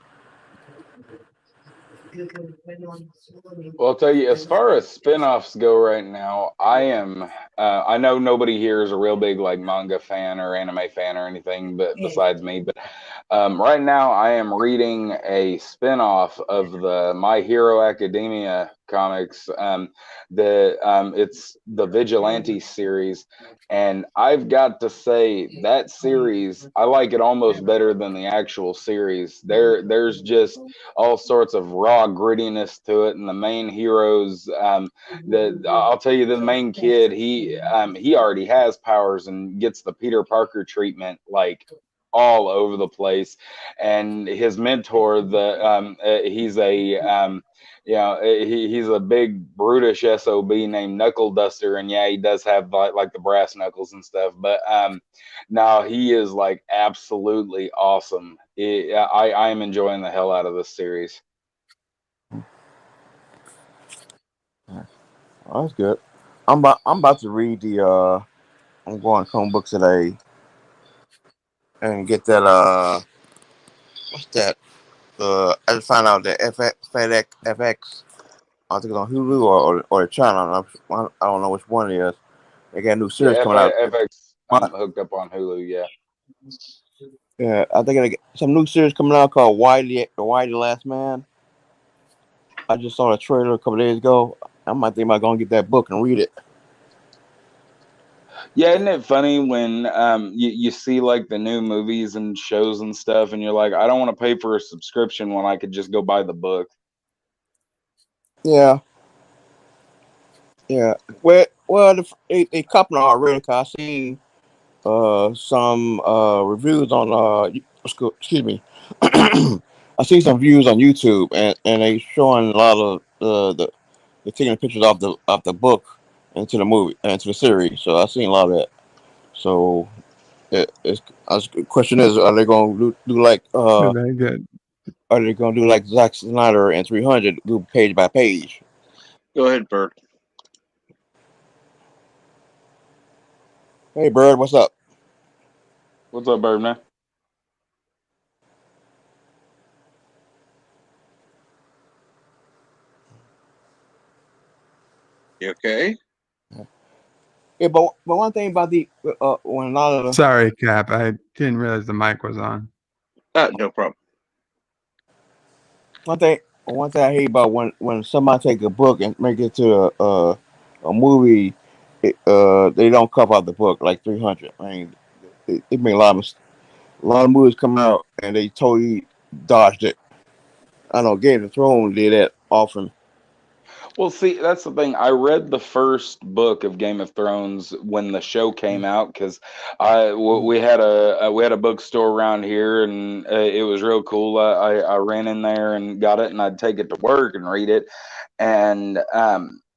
Well, I'll tell you, as far as spin-offs go right now, I know nobody here is a real big like manga fan or anime fan or anything, but besides me, but right now I am reading a spin-off of the My Hero Academia comics. It's the Vigilante series, and I've got to say that series, I like it almost better than the actual series. There's just all sorts of raw grittiness to it, and the main heroes. I'll tell you, the main kid, he already has powers and gets the Peter Parker treatment like all over the place, and his mentor, he's a he's a big brutish sob named Knuckle Duster, and yeah, he does have like the brass knuckles and stuff, but no, he is like absolutely awesome. I am enjoying the hell out of this series. Oh, that's good. I'm about to read the. I'm going to comic books today and get that. What's that? I just found out that FX. I think it's on Hulu or the channel. I don't know which one it is. They got a new series Yeah, coming out every FX. I'm month. hooked up on Hulu. Yeah. Yeah, I think they got some new series coming out called Wiley the Last Man. I just saw the trailer a couple days ago. I might think about going to get that book and read it. Yeah, isn't it funny when you see like the new movies and shows and stuff, and you're like, I don't want to pay for a subscription when I could just go buy the book. Yeah, yeah. Well, they couple already. Cause I seen some reviews on excuse me. I see some views on YouTube and they showing a lot of they're taking pictures of the book into the movie into the series. So I seen a lot of that. So the question is, are they going to do like Very good. are they going to do like Zack Snyder and 300, do page by page? Go ahead, Bert. Hey, Bird, what's up? What's up, Birdman? You okay? Yeah, but one thing about the when a lot of the Sorry, Cap. I didn't realize the mic was on. No problem. one thing I hate about when somebody take a book and make it to a movie, they don't cover out the book like 300. I mean, it made a lot of movies come out and they totally dodged it. I know Game of Thrones did that often. Well, see, that's the thing. I read the first book of Game of Thrones when the show came out because we had a bookstore around here and it was real cool. I ran in there and got it, and I'd take it to work and read it. And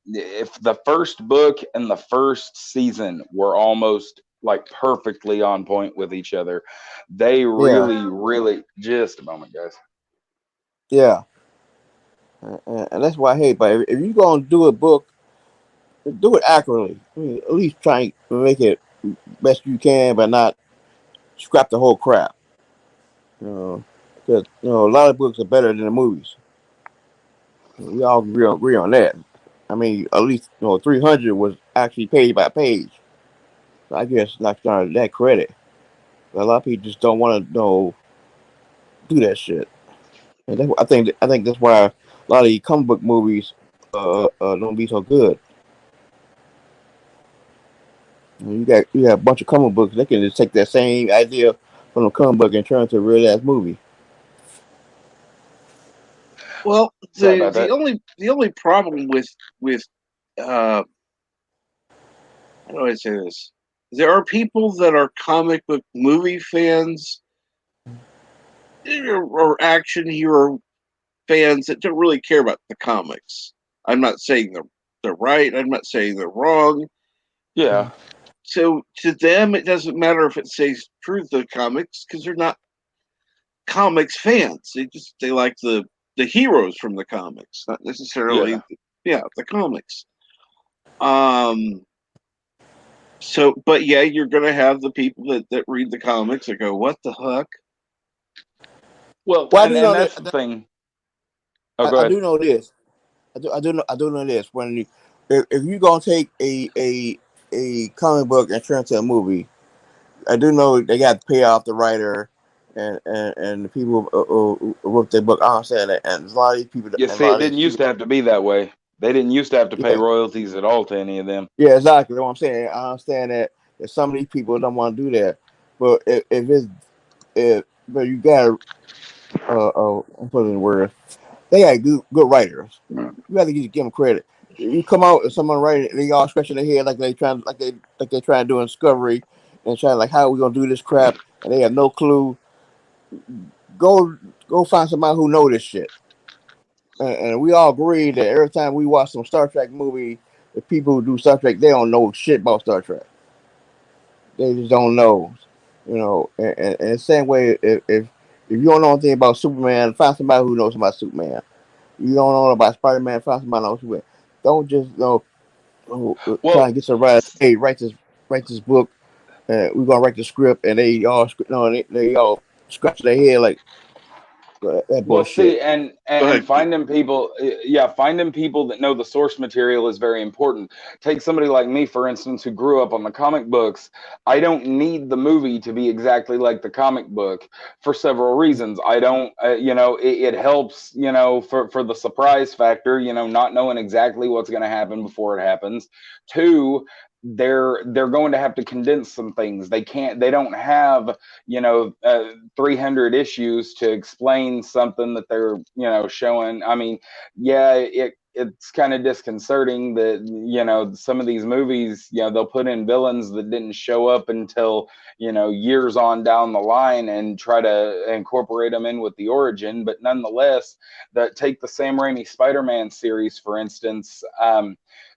if the first book and the first season were almost like perfectly on point with each other, they Yeah, really just a moment, guys. yeah, and that's why I hate. But if you're gonna do a book, do it accurately. I mean, at least try and best you can, but not scrap the whole crap. Because a lot of books are better than the movies. We all agree on that. I mean, at least 300 was actually page by page. So I guess not that credit. But a lot of people just don't want to do that shit. And I think that's why a lot of these comic book movies don't be so good. You got a bunch of comic books. They can just take that same idea from the comic book and turn it into a real ass movie. Well, Sorry about the that. only problem with how do I say this? There are people that are comic book movie fans or action hero fans that don't really care about the comics. I'm not saying they're right. I'm not saying they're wrong. Yeah. So to them, it doesn't matter if it says true to the comics because they're not comics fans. They like the heroes from the comics, not necessarily the comics. So but yeah, you're gonna have the people that read the comics that go, what the heck? Well, Well, I do and know that's the thing. Oh, go I ahead. do know this. I do know this. If you gonna take a comic book and turn it into a movie, I do know they got to pay off the writer and the people who wrote the book. I understand that, and a lot of these people You and a see, lot it of these didn't used people. to have to be that way. They didn't used to have to pay Yeah, royalties at all to any of them. yeah, exactly. That's what I'm saying. I understand that some of these people don't want to do that, but if it's if but you gotta I'm putting in words. They got good writers. You have to give them credit. You come out and someone writing, they all scratching their head like they trying to do in Discovery and trying like how are we gonna do this crap and they have no clue. Go find somebody who know this shit. And we all agree that every time we watch some Star Trek movie, the people who do Star Trek they don't know shit about Star Trek. They just don't know. And the same way if you don't know anything about Superman, find somebody who knows about Superman. You don't know about Spider Man, find somebody who knows Superman. Don't just try Well, and get somebody. Hey, write this book. We're gonna write the script, and they all scratch their head like that Well, bullshit. see, and Go and ahead, Keith. finding people, yeah, finding people that know the source material is very important. Take somebody like me, for instance, who grew up on the comic books. I don't need the movie to be exactly like the comic book for several reasons. I don't, it helps, for the surprise factor, not knowing exactly what's going to happen before it happens. Two, they're going to have to condense some things. They don't have 300 issues to explain something that they're showing. I mean, yeah, it's kind of disconcerting that some of these movies, they'll put in villains that didn't show up until years on down the line and try to incorporate them in with the origin. But nonetheless, that take the Sam Raimi Spider-Man series, for instance.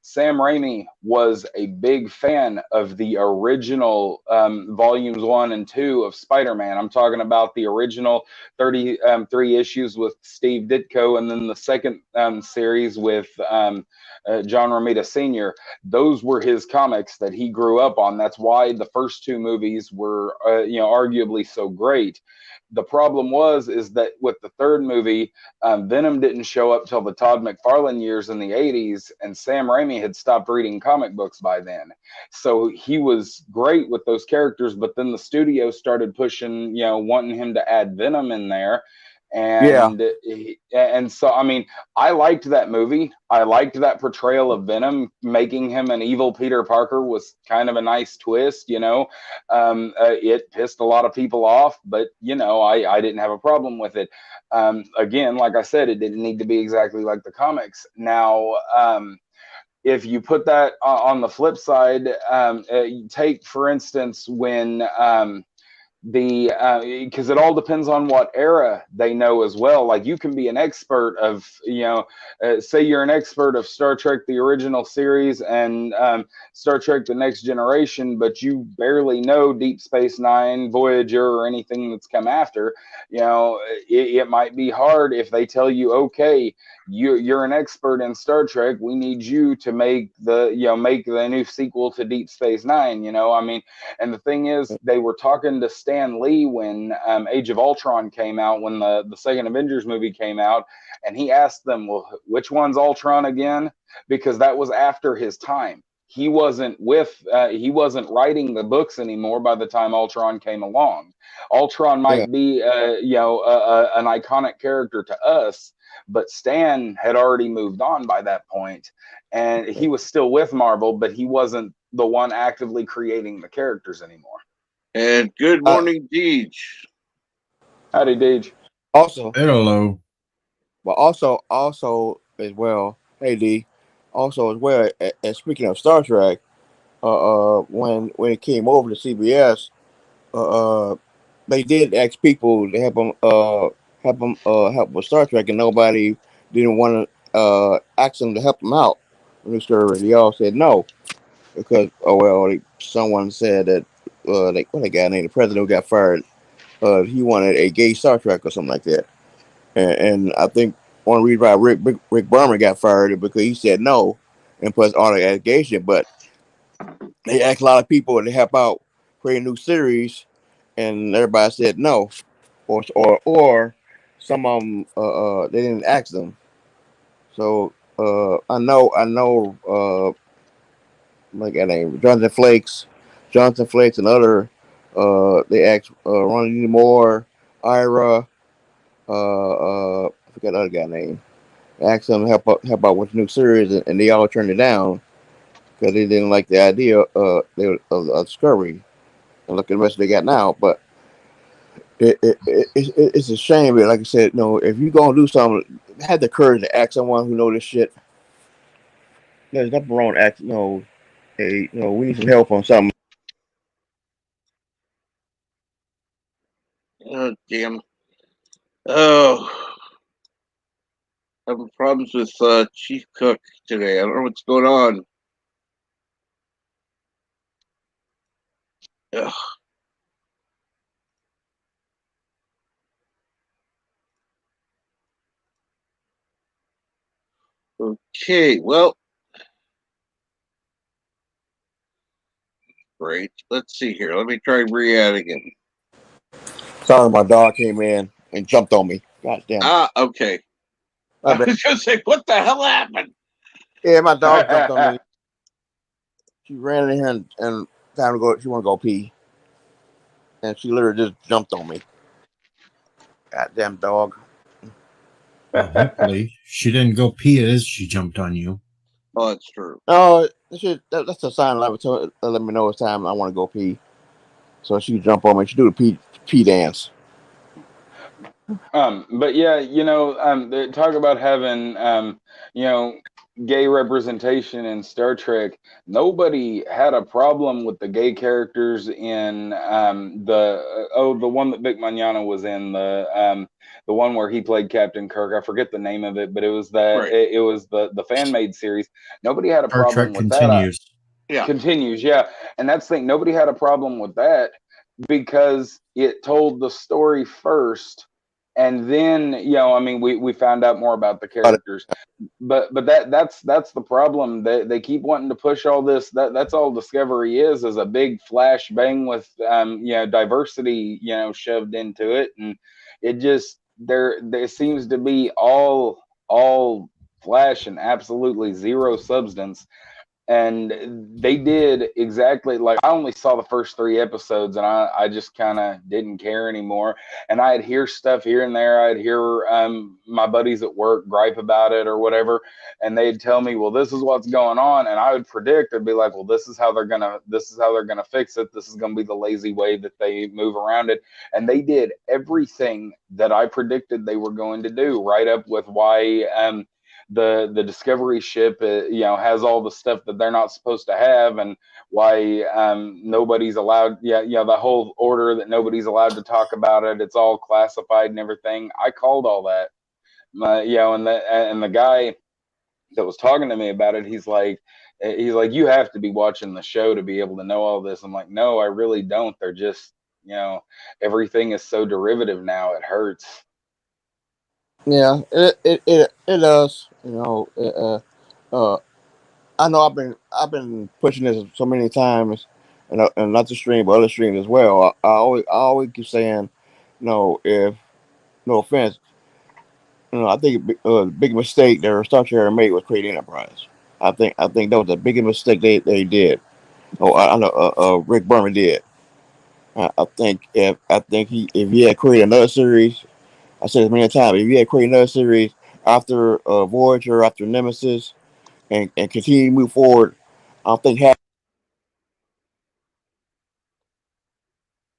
Sam Raimi was a big fan of the original volumes 1 and 2 of Spider-Man. I'm talking about the original 33 issues with Steve Ditko, and then the second series with John Romita Sr. Those were his comics that he grew up on. That's why the first 2 movies were, arguably so great. The problem is that with the third movie, Venom didn't show up till the Todd McFarlane years in the 80s, and Sam Raimi had stopped reading comic books by then. So he was great with those characters, but then the studio started pushing, wanting him to add Venom in there. Yeah, And so, I mean, I liked that movie. I liked that portrayal of Venom. Making him an evil Peter Parker was kind of a nice twist, it pissed a lot of people off, but I didn't have a problem with it. Again, like I said, it didn't need to be exactly like the comics. Now, if you put that on the flip side, take for instance when the because it all depends on what era they know as well. Like you can be an expert of say you're an expert of Star Trek the original series and Star Trek the Next Generation, but you barely know Deep Space Nine, Voyager, or anything that's come after. It might be hard if they tell you, okay, you're an expert in Star Trek. We need you to make the new sequel to Deep Space Nine. I mean, and the thing is, they were talking to Stan Lee when Age of Ultron came out, when the second Avengers movie came out, and he asked them, well, which one's Ultron again? Because that was after his time. He wasn't writing the books anymore by the time Ultron came along. Ultron Yeah. might be an iconic character to us, but Stan had already moved on by that point, and he was still with Marvel, but he wasn't the one actively creating the characters anymore. And good morning, Deej. Howdy, Deej. Also, Hello. but also as well. Hey D. Also as well. And speaking of Star Trek, when it came over to CBS, uh, they did ask people to help with Star Trek, and nobody didn't want to ask them to help them out. When they all said no because someone said that what a guy named the president who got fired, he wanted a gay Star Trek or something like that, and I think one reason why Rick Berman got fired is because he said no, and plus all the allegation, but they asked a lot of people to help out create a new series, and everybody said no, or some of them they didn't ask them. So I know like that name Jonathan Flakes, and other they asked Ronnie Moore, Ira, I forgot the other guy name. Asked them to help out with the new series, and they all turned it down because they didn't like the idea of Discovery and look at the rest they got now. But it's a shame. But like I said, if you gonna do something, have the courage to ask someone who know this shit. There's nothing wrong with asking. Hey, we need some help on something. Oh, damn. Oh, having problems with Chief Cook today. I don't know what's going on. Ugh. Okay, well, great. Let's see here. Let me try re-add again. Sorry, my dog came in and jumped on me. God damn. Ah, okay. I was going to say, what the hell happened? Yeah, my dog jumped on me. She ran in here and time to go. She want to go pee, and she literally just jumped on me. Goddamn dog. Well, hopefully she didn't go pee as she jumped on you. Oh, that's true. No, that's a sign. Let me know it's time. I want to go pee. So she jump on me. She do the pee dance. But yeah, they talk about having, gay representation in Star Trek. Nobody had a problem with the gay characters in the one that Vic Mignogna was in, the one where he played Captain Kirk. I forget the name of it, but it was Right. it was the fan made series. Nobody had a Star problem Trek with continues. that. Yeah. Continues, yeah. And that's the thing. Nobody had a problem with that because it told the story first, and then I mean, we found out more about the characters, but that's the problem. They keep wanting to push all this. That's all Discovery is a big flash bang with diversity shoved into it, and it just there seems to be all flash and absolutely zero substance. And they did exactly like, I only saw the first 3 episodes, and I just kind of didn't care anymore. And I'd hear stuff here and there. I'd hear my buddies at work gripe about it or whatever, and they'd tell me, well, this is what's going on, and I would predict, I'd be like, well, this is how they're gonna fix it. This is gonna be the lazy way that they move around it. And they did everything that I predicted they were going to do, right up with why the Discovery ship has all the stuff that they're not supposed to have, and why nobody's allowed the whole order that nobody's allowed to talk about it. It's all classified and everything. I called all that. And the guy that was talking to me about it, he's like, you have to be watching the show to be able to know all this. I'm like, no, I really don't. They're just everything is so derivative now, it hurts. Yeah, it does. I know I've been pushing this so many times, and not the stream, but other streams as well. I always keep saying, if no offense, I think the big mistake that Star Trek made was creating Enterprise. I think that was the biggest mistake they did. Oh, I know Rick Berman did. I think if he had created another series, I said it many times. If he had created another series after Voyager, after Nemesis, and continue to move forward, I don't think half.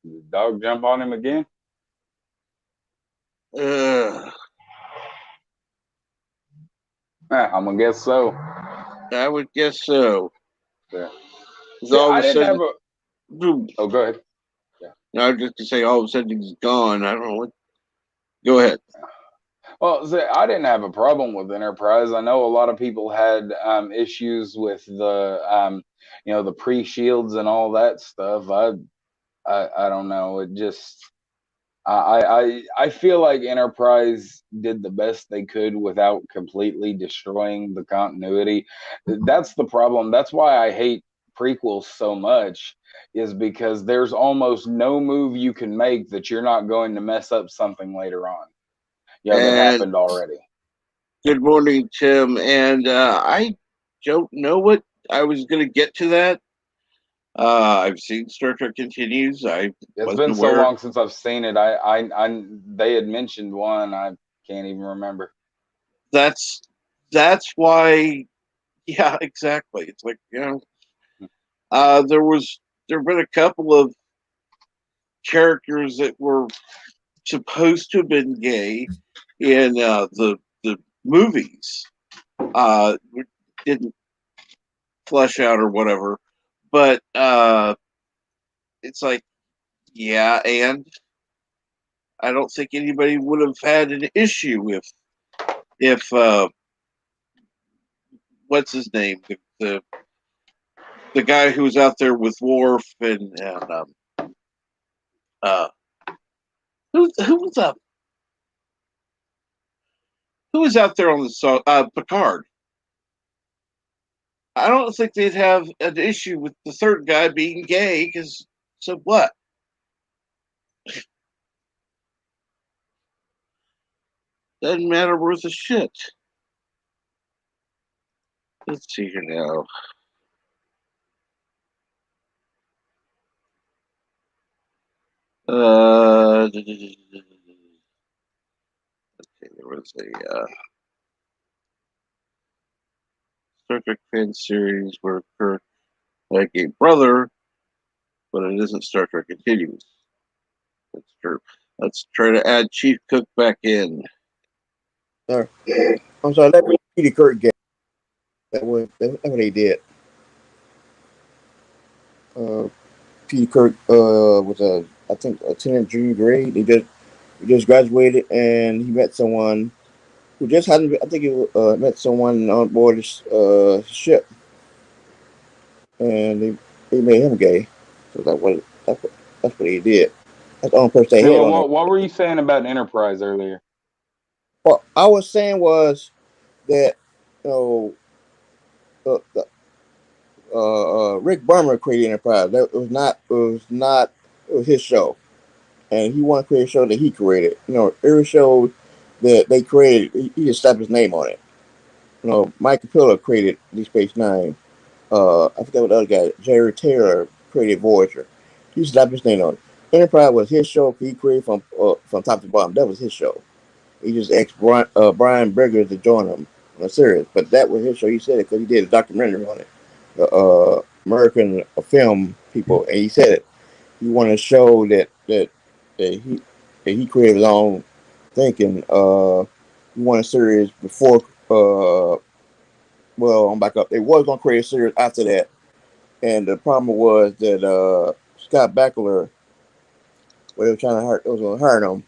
Did the dog jump on him again? Uh, I'm gonna guess so. I would guess so. Yeah. 'Cause See, all of I a didn't have sudden, a. boom. Oh, go ahead. No, I was just to say, all of a sudden he's gone. I don't know what. Go ahead. Well, see, I didn't have a problem with Enterprise. I know a lot of people had issues with the pre-shields and all that stuff. I don't know. It just I feel like Enterprise did the best they could without completely destroying the continuity. That's the problem. That's why I hate prequels so much, is because there's almost no move you can make that you're not going to mess up something later on. That And happened already. good morning, Tim. And I don't know what I was going to get to that. I've seen Star Trek Continues. I It's wasn't been so aware. long since I've seen it. They had mentioned one. I can't even remember. That's why. Yeah, exactly. It's like there have been a couple of characters that were supposed to have been gay in the movies. Uh, didn't flesh out or whatever, but it's like, yeah, and I don't think anybody would have had an issue if what's his name, the guy who was out there with Worf and uh who was up who was out there on the Picard. I don't think they'd have an issue with the third guy being gay because so what? Doesn't matter worth a shit. Let's see here now. Okay, there was a Star Trek fan series where Kirk like a brother, but it isn't Star Trek Continues. That's true. Let's try to add Chief Cook back in. Sorry. I'm sorry. That was Peter Kirk game. That's what they did. Uh, Peter Kirk was I think a 10th junior grade. He just graduated and he met someone who just hadn't. I think he met someone on board his ship, and they made him gay. So that's what he did. That's the only person they See, had well, on there. what were you saying about Enterprise earlier? What I was saying was that you know the Rick Berman created Enterprise. That was not. It was not. It was his show, and he wanted to create a show that he created. Every show that they created, he just slapped his name on it. Mike Capella created Deep Space Nine. I forget what the other guy, Jerry Taylor, created Voyager. He slapped his name on it. Enterprise was his show. He created from top to bottom. That was his show. He just asked Brian Berger to join him on a series, but that was his show. He said it because he did a documentary on it, the American film people, and he said it. He wanted to show that he created his own thinking. He wanted a series before. Well, I'm back up. They was gonna create a series after that, and the problem was that Scott Bakula, when they were trying to hire, it was gonna hire him.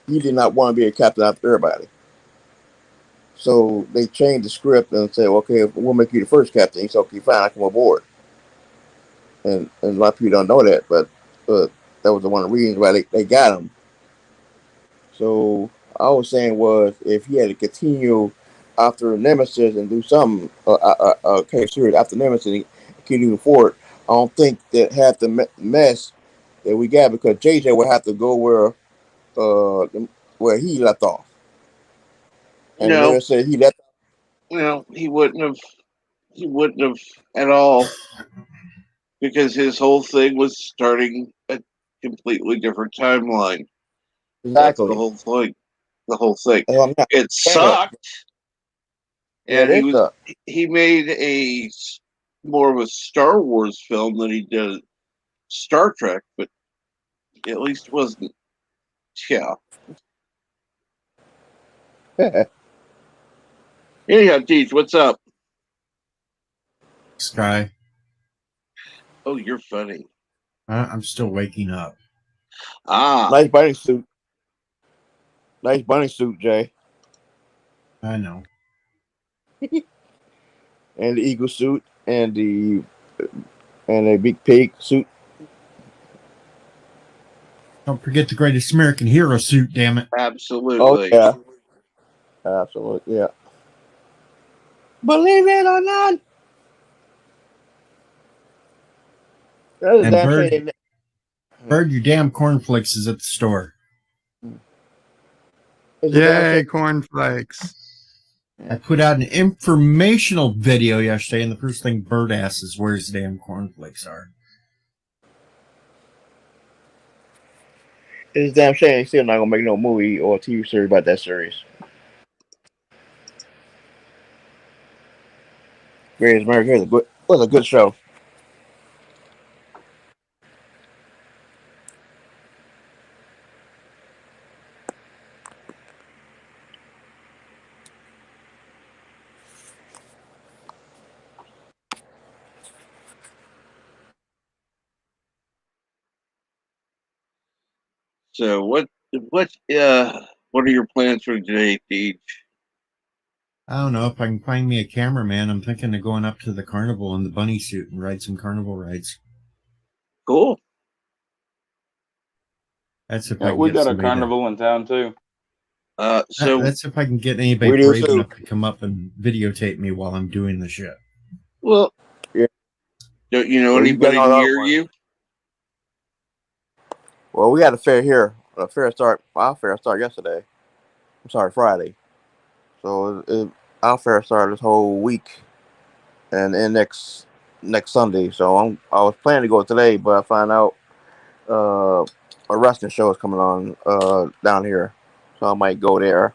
He did not want to be a captain after everybody. So they changed the script and said, okay, we'll make you the first captain. He said, okay, fine, I come aboard. And a lot of people don't know that, but that was one of the reasons why they got him. So I was saying was if he had to continue after Nemesis and do something, okay, series after Nemesis and continue forward, I don't think that half the mess that we got because JJ would have to go where he left off, and No, Larry said he left. he wouldn't have. He wouldn't have at all because his whole thing was starting a completely different timeline. That's the Exactly. whole thing. The whole thing. That's what I'm not It saying that. sucked, Yeah, and it is up. he made a more of a Star Wars film than he did Star Trek, but at least it wasn't. Yeah. Anyhow, Deej, what's up? Sky. Oh, you're funny. I'm still waking up. Ah, Nice bunny suit. Nice bunny suit, Jay, I know. and the eagle suit, and a big pig suit. Don't forget the greatest American hero suit, damn it. Oh absolutely. yeah, absolutely, yeah. Believe it or not, that's a And damn Bird, shame. Bird, your damn cornflakes is at the store. It's a damn Yay, shame. cornflakes. I put out an informational video yesterday, and the first thing Bird asks is where his damn cornflakes are. It's a damn shame they still not gonna make no movie or TV series about that series. Greatest American Hero was a good show. So what are your plans for today, Deej? I don't know if I can find me a cameraman. I'm thinking of going up to the carnival in the bunny suit and ride some carnival rides. Cool. That's if Yeah, I can we get got a somebody to. carnival in town too. So That's if I can get anybody We do brave too. enough to come up and videotape me while I'm doing the shit. well, Yeah. don't you know Well, you got anybody all the other near ones. you? Well, we had a fair here. A fair start. Our fair started yesterday. I'm sorry, Friday. So our fair started this whole week, and then next Sunday. So I was planning to go today, but I found out a wrestling show is coming on down here, so I might go there.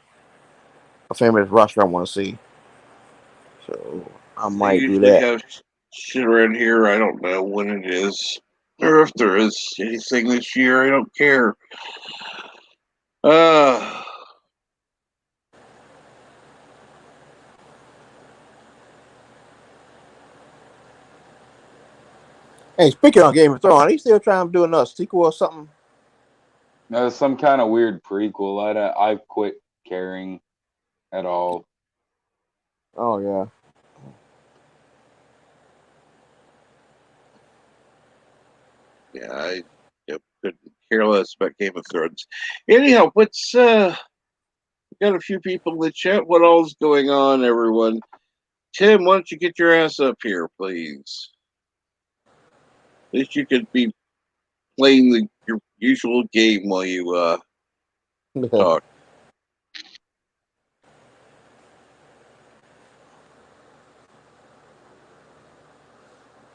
A famous wrestler I want to see, so I They might do usually that. have shit around here. I don't know when it is, or if there is anything this year. I don't care. Uh, Hey, speaking of Game of Thrones, are they still trying to do another sequel or something? No, some kind of weird prequel. I've quit caring at all. Oh yeah. yeah, I couldn't care less about Game of Thrones. Anyhow, got a few people in the chat. What all's going on, everyone? Tim, why don't you get your ass up here, please? At least you could be playing your usual game while you talk.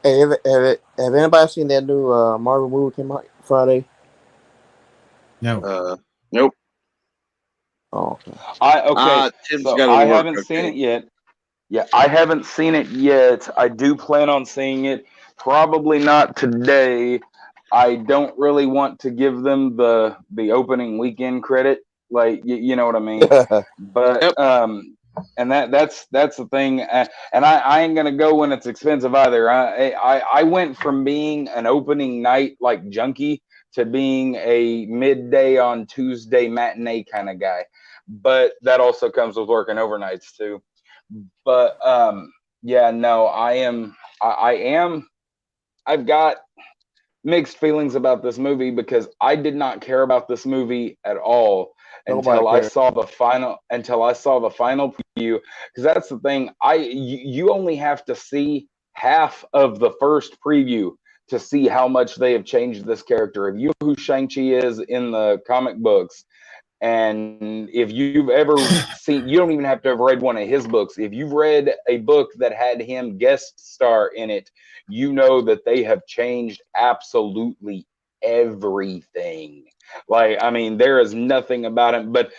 Hey, have anybody seen that new Marvel movie came out Friday? No. Nope. Oh, okay. Tim's So got to I work. haven't seen Okay. it yet. Yeah, I haven't seen it yet. I do plan on seeing it. Probably not today. I don't really want to give them the opening weekend credit. Like you know what I mean. But Yep. and that's the thing. And I ain't gonna go when it's expensive either. I went from being an opening night like junkie to being a midday on Tuesday matinee kind of guy. But that also comes with working overnights too. But yeah, no, I've got mixed feelings about this movie because I did not care about this movie at all. until Nobody I cares. saw the final preview, because that's the thing. You only have to see half of the first preview to see how much they have changed this character. If you know who Shang-Chi is in the comic books, and if you've ever seen, you don't even have to have read one of his books. If you've read a book that had him guest star in it, you know that they have changed absolutely everything. Like, I mean, there is nothing about him, but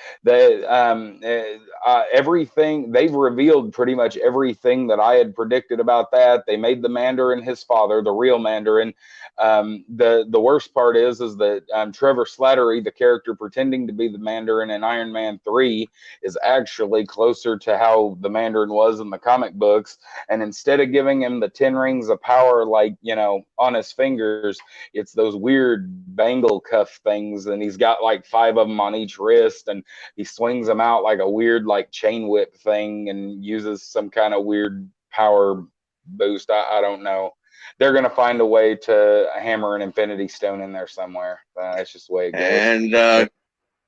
everything they've revealed, pretty much everything that I had predicted about that. They made the Mandarin his father, the real Mandarin. The worst part is that Trevor Slattery, the character pretending to be the Mandarin in Iron Man 3, is actually closer to how the Mandarin was in the comic books. And instead of giving him the 10 rings of power, like, you know, on his fingers, it's those weird bangle cuff things, and he's got like 5 of them on each wrist, and he swings them out like a weird like chain whip thing and uses some kind of weird power boost. I don't know. They're going to find a way to hammer an Infinity Stone in there somewhere. That's just the way it goes. And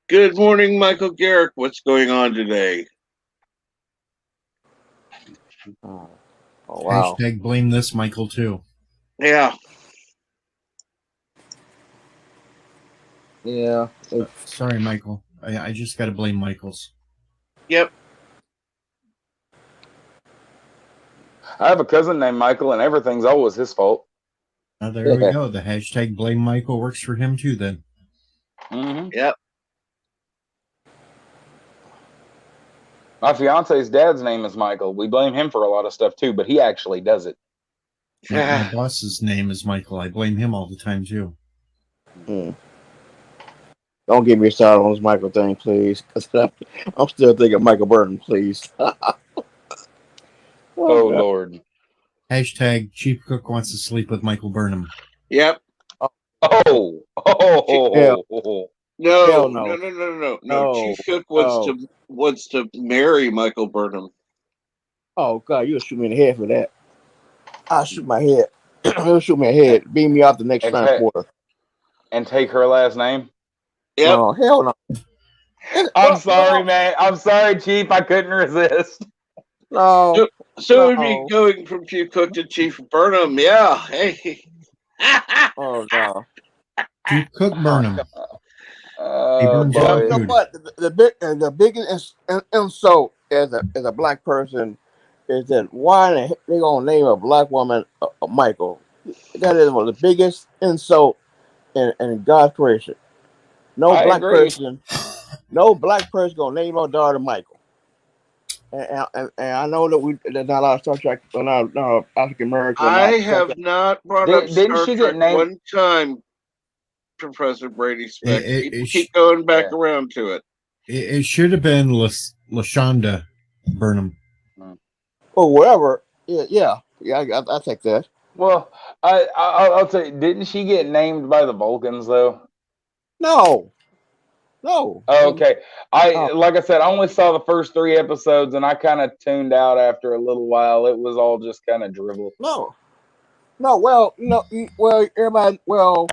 good morning, Michael Garrick. What's going on today? Oh wow. Hashtag blame this Michael too. Yeah. Yeah. Sorry, Michael. I just got to blame Michaels. Yep. I have a cousin named Michael, and everything's always his fault. Now there we go. The hashtag blame Michael works for him too. Then. Mm-hmm. Yep. My fiance's dad's name is Michael. We blame him for a lot of stuff too, but he actually does it. My boss's name is Michael. I blame him all the time too. Don't get me started on this Michael thing, please. I'm still thinking Michael Burton, please. Oh Lord. Hashtag Chief Cook wants to sleep with Michael Burnham. Yep. Oh. Hell No. Chief Cook wants to marry Michael Burnham. Oh God, you'll shoot me in the head for that. I'll shoot my head. He'll shoot me in the head. Beam me out the next transporter. And take her last name? Yep. No, hell no. I'm sorry, man. I'm sorry, Chief. I couldn't resist. No. So it would be going from Chief Cook to Chief Burnham. Yeah. Hey. Oh no. Chief Cook Burnham. Oh, He burns Well, your you know food. what? The biggest insult as a black person is that why they gonna name a black woman a Michael? That is one of the biggest insult in God's creation. No I black agree. person gonna name our daughter Michael. And I know that there's not a lot of Star Trek, not African American. I have not brought up Didn't Star she Trek get named? one time, Professor Brady Speck. It Keep going back around to it. It should have been LaShonda Burnham. Or whatever. Yeah. I take that. Well, I'll tell you. Didn't she get named by the Vulcans though? No. Oh, okay. Like I said, I only saw the first 3 episodes, and I kind of tuned out after a little while. It was all just kind of drivel. No. Well, everybody. Well,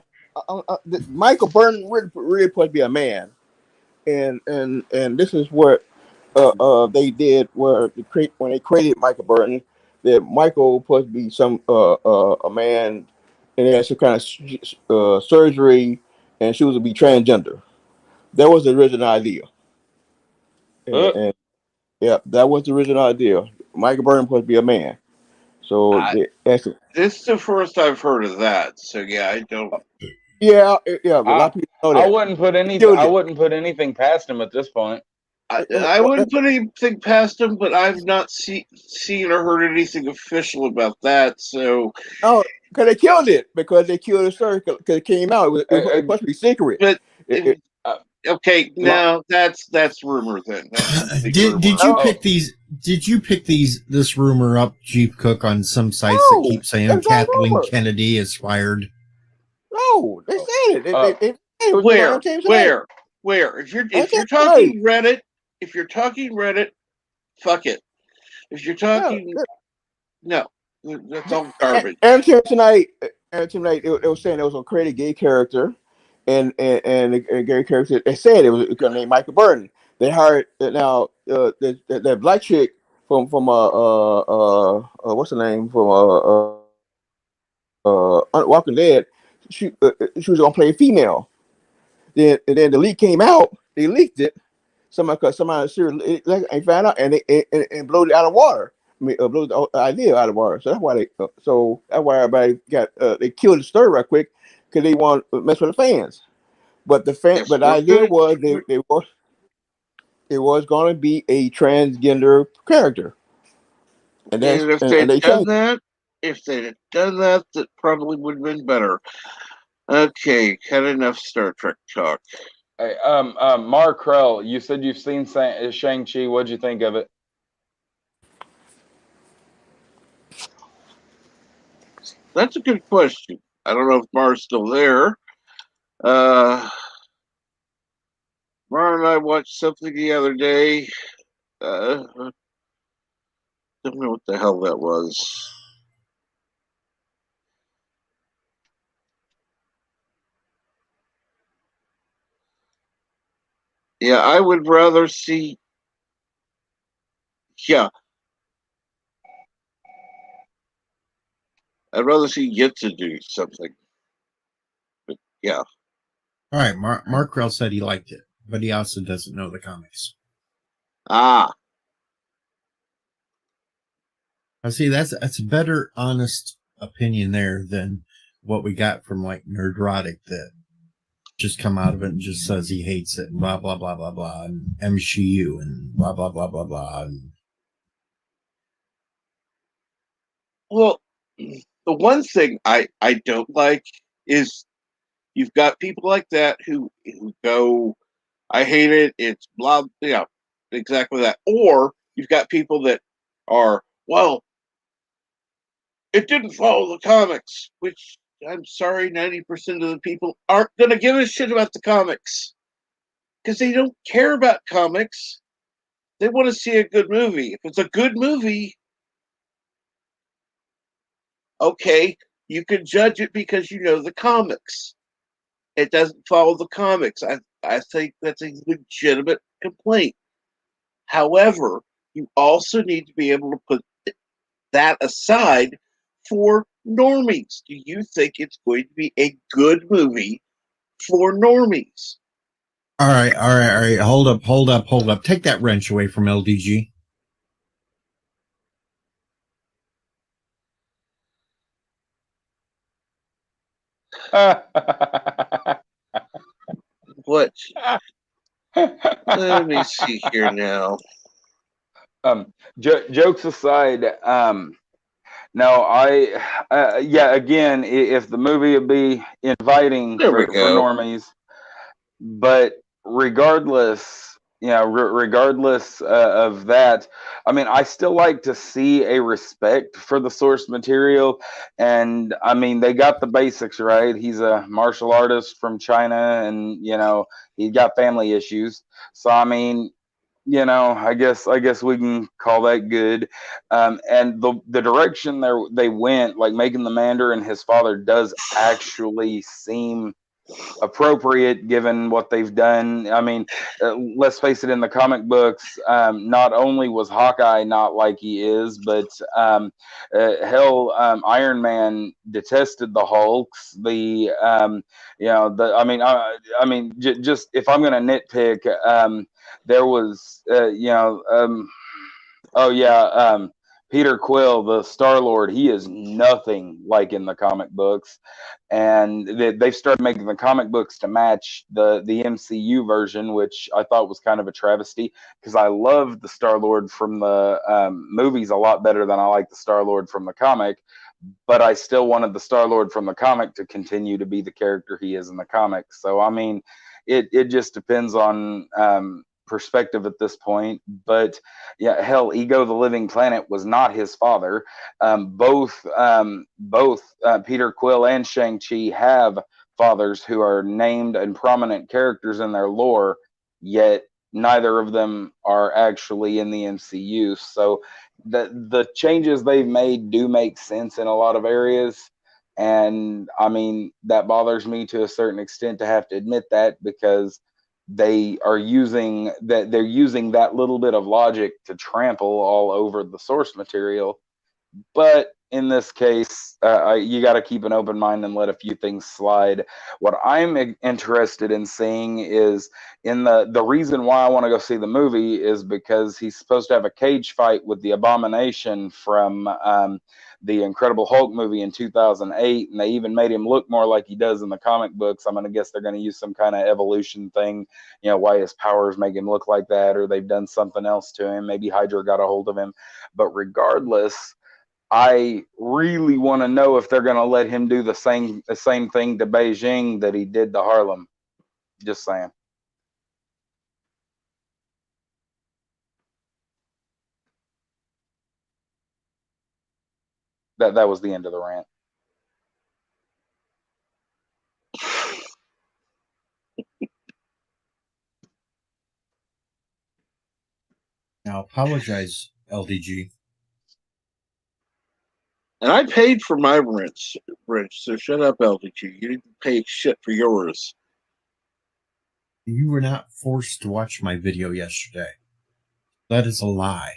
Michael Burton really supposed to be a man, and this is what they did when they created Michael Burton. That Michael supposed to be a man, and they had some kind of surgery, and she was to be transgender. That was the original idea. And yeah, that was the original idea. Michael Burton supposed to be a man. So this is the first I've heard of that. So yeah, I don't. Yeah. A lot of people know that. I wouldn't put anything past him at this point. I wouldn't put anything past him, but I've not seen or heard anything official about that. So no, because they killed it because the story because it came out. It was supposed to be secret. But okay, now that's rumor then. Did you pick these? Did you pick this rumor up, Jeep Cook, on some sites that keep saying Kathleen Kennedy is fired? No, they said it. Where? If you're talking Reddit, fuck it. If you're talking, no, that's all garbage. And tonight, it was saying it was a created gay character, and Gary character, they said it was going to name Michael Burton. They hired now that black chick from what's the name from Walking Dead. She was gonna play a female. Then the leak came out. They leaked it. Somebody sure and found out, and and blew it out of water. I mean, blew the idea out of water. So that's why everybody got they killed the story right quick because they want to mess with the fans. But but the idea was it was going to be a transgender character, and if and they'd they done changed it. that, that probably would have been better. Okay, had enough Star Trek talk. Hey, Mark Krell, you said you've seen Shang-Chi. What'd you think of it? That's a good question. I don't know if Mara's still there. Mara and I watched something the other day. Don't know what the hell that was. Yeah, I would rather see. Yeah, I'd rather see get to do something. But yeah. All right, Mark Krell said he liked it, but he also doesn't know the comics. Ah. I see. That's a better, honest opinion there than what we got from like Nerdrotic that just come out of it and just says he hates it and blah blah blah blah blah and MCU and blah blah blah blah blah. Well, the one thing I don't like is you've got people like that who go, I hate it, it's blah, exactly that. Or you've got people that are, well, it didn't follow the comics, which I'm sorry, 90% of the people aren't going to give a shit about the comics because they don't care about comics. They want to see a good movie. If it's a good movie, okay, you can judge it because you know the comics. It doesn't follow the comics. I think that's a legitimate complaint. However, you also need to be able to put that aside for normies. Do you think it's going to be a good movie for normies? All right. Hold up. Take that wrench away from LDG. What? Let me see here now. Jokes aside, no, yeah, again, if the movie would be inviting There we for go. normies, but regardless, regardless of that, I mean, I still like to see a respect for the source material. And I mean, they got the basics right. He's a martial artist from China, and he's got family issues. So I mean, I guess we can call that good. And the direction they went, like making the Mandarin his father, does actually seem appropriate given what they've done. I mean, let's face it, in the comic books, not only was Hawkeye not like he is, but hell, Iron Man detested the Hulks. Just if I'm gonna nitpick, there was, oh yeah, Peter Quill, the Star Lord, he is nothing like in the comic books, and they've started making the comic books to match the MCU version, which I thought was kind of a travesty because I loved the Star Lord from the movies a lot better than I like the Star Lord from the comic, but I still wanted the Star Lord from the comic to continue to be the character he is in the comic. So I mean, it just depends on perspective at this point. But yeah, hell, Ego the Living Planet was not his father. Both Peter Quill and Shang-Chi have fathers who are named and prominent characters in their lore, yet neither of them are actually in the MCU. So the changes they've made do make sense in a lot of areas. And I mean, that bothers me to a certain extent to have to admit that, because they're using that little bit of logic to trample all over the source material. But in this case, you got to keep an open mind and let a few things slide. What I'm interested in seeing is, in the reason why I want to go see the movie is because he's supposed to have a cage fight with the Abomination from the Incredible Hulk movie in 2008, and they even made him look more like he does in the comic books. I'm going to guess they're going to use some kind of evolution thing, why his powers make him look like that, or they've done something else to him. Maybe Hydra got a hold of him. But regardless, I really want to know if they're going to let him do the same thing to Beijing that he did to Harlem. Just saying. That was the end of the rant. Now apologize, LDG. And I paid for my wrench, so shut up, LDG. You didn't pay shit for yours. You were not forced to watch my video yesterday. That is a lie.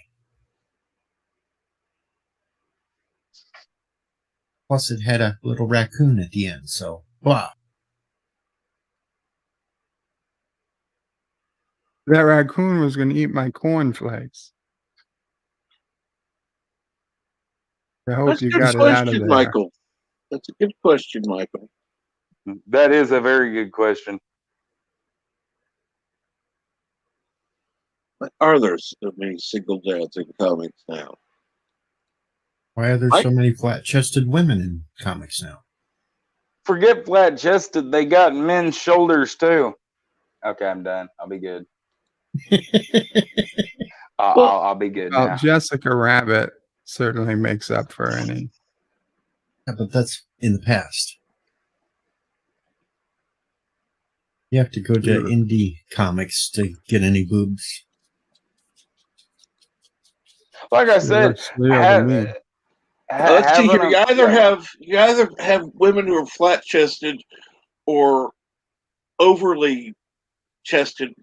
Plus, it had a little raccoon at the end, so blah. That raccoon was going to eat my cornflakes. I hope That's a you good got it out of question, there. Michael. That's a good question, Michael. That is a very good question. Are there so many single dads in comics now? Why are there so many flat-chested women in comics now? Forget flat-chested. They got men's shoulders too. Okay, I'm done. I'll be good. I'll be good Well, now. Jessica Rabbit certainly makes up for any. Yeah, but that's in the past. You have to go to indie comics to get any boobs. Like I said, let's see here. You either have women who are flat chested or overly chested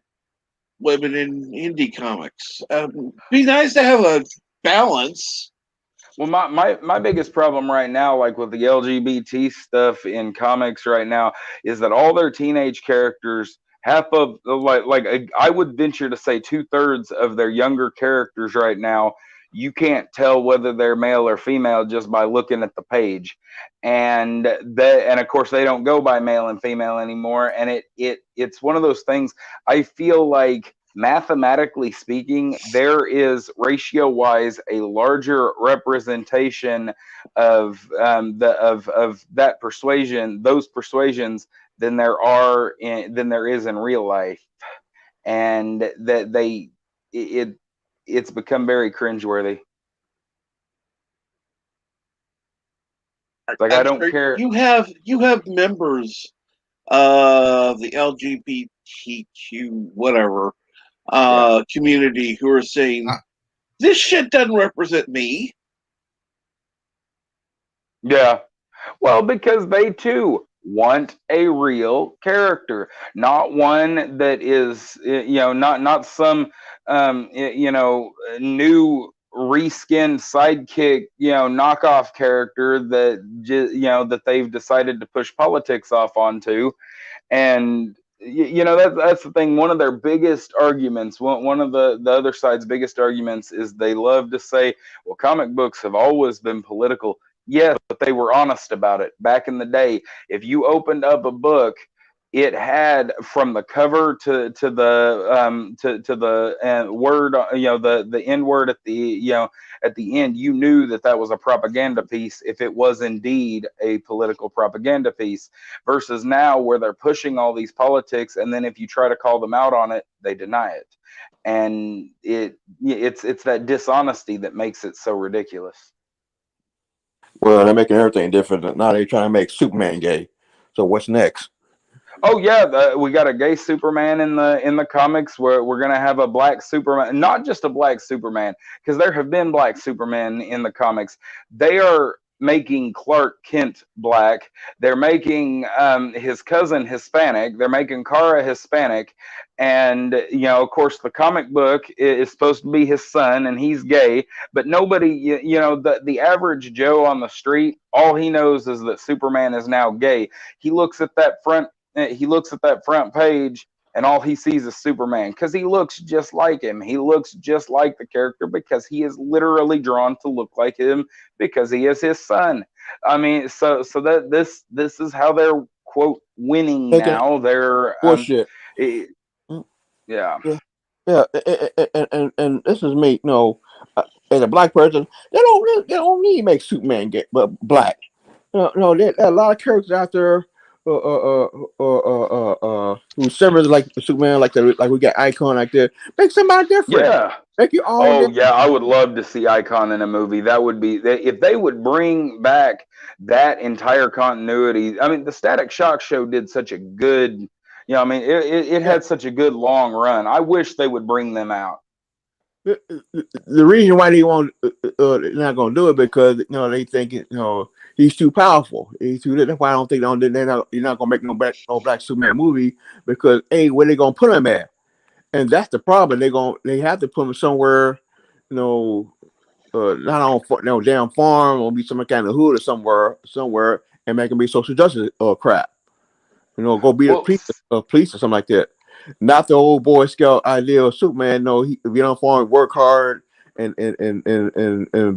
women in indie comics. Be nice to have a balance. Well, my biggest problem right now, like with the LGBT stuff in comics right now, is that all their teenage characters, half of I would venture to say 2/3 of their younger characters right now, you can't tell whether they're male or female just by looking at the page, and of course they don't go by male and female anymore, and it's one of those things. I feel like, mathematically speaking, there is ratio-wise a larger representation of that persuasion, those persuasions, than there is in real life, and that it's become very cringeworthy. Like, I don't care. You have members of the LGBTQ whatever community who are saying this shit doesn't represent me. Yeah, well, because they too want a real character, not one that is not some new reskinned sidekick knockoff character that that they've decided to push politics off onto. And that's the thing. One of their biggest arguments, one of the other side's biggest arguments, is they love to say, well, comic books have always been political. Yes, but they were honest about it back in the day. If you opened up a book, it had, from the cover to the word, the end word at the end, you knew that was a propaganda piece if it was indeed a political propaganda piece. Versus now, where they're pushing all these politics, and then if you try to call them out on it, they deny it, and it's that dishonesty that makes it so ridiculous. Well, they're making everything different. Now they're trying to make Superman gay. So what's next? Oh yeah, we got a gay Superman in the comics. We're gonna have a black Superman, not just a black Superman, because there have been black Supermen in the comics. They are making Clark Kent black. They're making his cousin Hispanic. They're making Kara Hispanic. And, of course, the comic book is supposed to be his son, and he's gay. But nobody, the average Joe on the street, all he knows is that Superman is now gay. He looks at that front page, and all he sees is Superman, because he looks just like him. He looks just like the character because he is literally drawn to look like him because he is his son. I mean, so that this is how they're, quote, winning Making now. They're bullshit. yeah. Yeah, and this is me. As a black person, they don't need to make Superman get but black. No, there are a lot of characters out there who similar to like Superman, like we got Icon like that. Make somebody different. Yeah. Make your own. Oh yeah, I would love to see Icon in a movie. That would be, if they would bring back that entire continuity. I mean, the Static Shock show did such a good, I mean, it had such a good long run. I wish they would bring them out. The reason why they won't not gonna do it because they think he's too powerful. He's too. That's why I don't think you're not gonna make no black Superman movie because where they gonna put him at? And that's the problem. They have to put him somewhere, not on no damn farm or be some kind of hood or somewhere, and make him be social justice crap. Go be a police or something like that. Not the old Boy Scout idea of Superman. No, he be on farm, work hard, and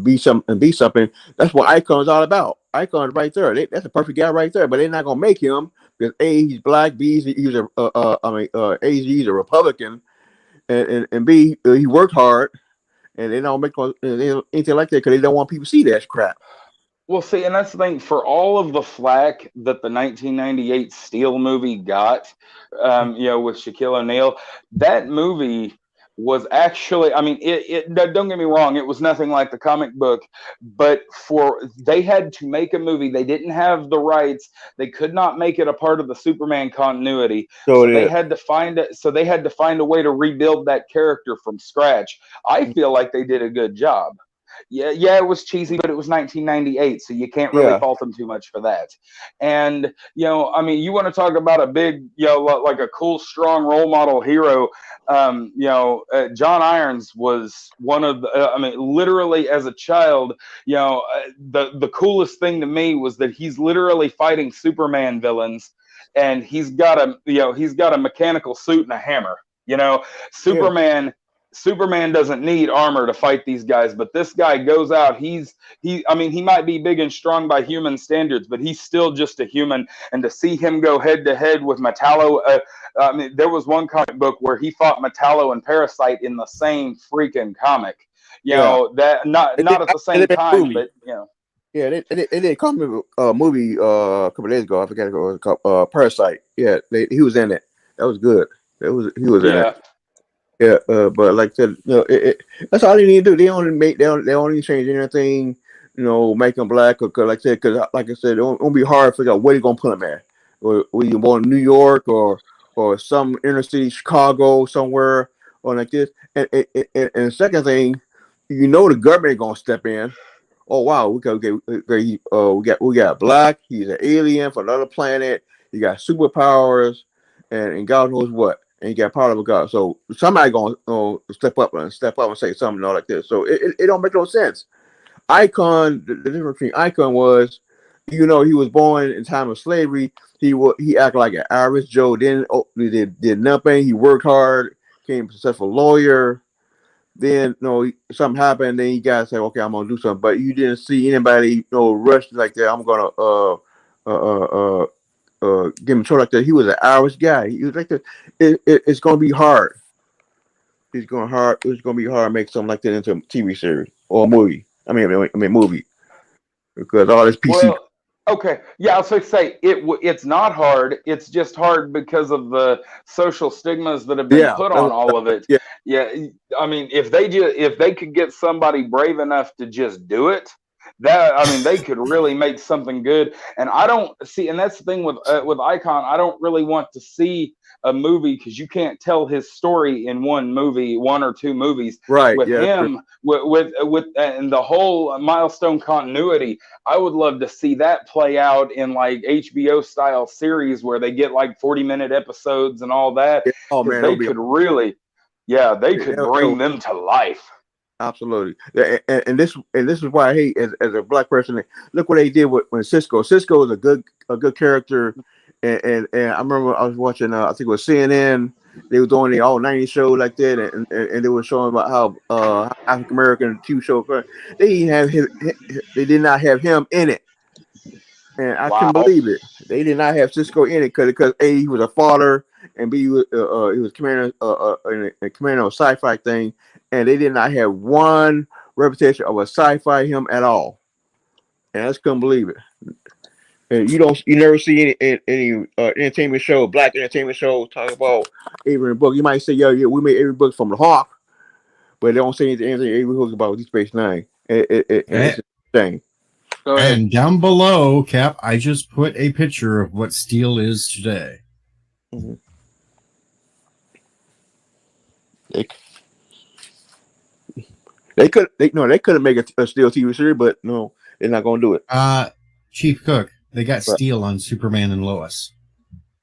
be something. That's what Icon's all about. Icon's right there. That's a perfect guy right there. But they're not gonna make him because he's black. B, he's he's a Republican, and B, he worked hard, and they don't make anything like that because they don't want people to see that crap. Well, see, and that's the thing. For all of the flack that the 1998 Steel movie got, with Shaquille O'Neal, that movie was actually, I mean, don't get me wrong, it was nothing like the comic book, but they had to make a movie. They didn't have the rights. They could not make it a part of the Superman continuity. So they had to find a way to rebuild that character from scratch. I feel like they did a good job. Yeah, it was cheesy, but it was 1998, so you can't really fault them too much for that. And, I mean, you want to talk about a big, like a cool, strong role model hero. John Irons was one of the, I mean, literally as a child, the coolest thing to me was that he's literally fighting Superman villains, and he's got a mechanical suit and a hammer. Superman doesn't need armor to fight these guys, but this guy goes out. He might be big and strong by human standards, but he's still just a human. And to see him go head to head with Metallo, there was one comic book where he fought Metallo and Parasite in the same freaking comic. That not at the same time, but Yeah, they did call me a movie a couple days ago. I forgot it was called Parasite. Yeah, he was in it. That was good. He was in it. Yeah, but like I said, that's all they need to do. They only change anything, make them black, or like I said, it won't be hard to figure out where you're gonna put them at. Or you born in New York or some inner city, Chicago, somewhere, or like this. And the second thing, the government gonna step in. Oh wow, we got black. He's an alien from another planet. He got superpowers, and God knows what. And you got part of a God. So somebody gonna step up and say something like this. So it don't make no sense. Icon, the difference between Icon was, he was born in time of slavery. He acted like an Irish Joe. Then did nothing. He worked hard, became a successful lawyer. Then something happened. Then you guys say, okay, I'm gonna do something. But you didn't see anybody rush like that. I'm gonna give him a show like that. He was an Irish guy. He was like that. It's gonna be hard. It's gonna be hard to make something like that into a TV series or a movie. I mean movie, because all this PC. Well, okay, yeah, I was going to say it's not hard. It's just hard because of the social stigmas that have been put on all of it. Yeah, I mean, if they could get somebody brave enough to just do it, That, I mean, they could really make something good. And I don't see, and that's the thing with Icon. I don't really want to see a movie because you can't tell his story in one movie, one or two movies. Right. With Yeah. him, with and the whole Milestone continuity, I would love to see that play out in like HBO style series where they get like 40-minute episodes and all that, Yeah. Oh because man, it'll they be could really, yeah, they could bring it'll, them to life. absolutely. Yeah, and this is why I hate as a black person. Look what they did with when Cisco. Cisco is a good character, and I remember I was watching I think it was CNN. They were doing the all 90 show like that, and they were showing about how African American TV show. They didn't have they did not have him in it, and I couldn't Wow. believe it. They did not have Cisco in it because A, he was a father, and B, he was commander in a commander of sci-fi thing, and they did not have one reputation of a sci-fi him at all. And I just couldn't believe it. And you never see any entertainment show, black entertainment show talk about Avery Book. You might say, yeah, we made Avery Book from the Hawk, but they don't say anything Avery Book about Deep Space Nine. And it's a thing. Go ahead. And down below, Cap, I just put a picture of what steel is today. Mm-hmm. They could make a Steel TV series, but no, they're not gonna do it. Chief Cook, they got Right. steel on Superman and Lois.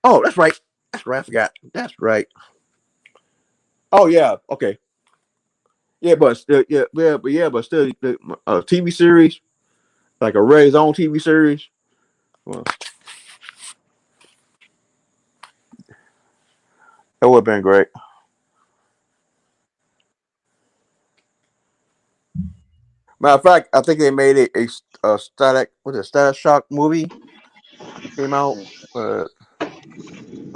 Oh, that's right. That's right. I forgot. That's right. Oh yeah. Okay. Yeah, but still, but still, the TV series like a Red Zone TV series. Well, that would have been great. Matter of fact, I think they made a Static Shock movie came out a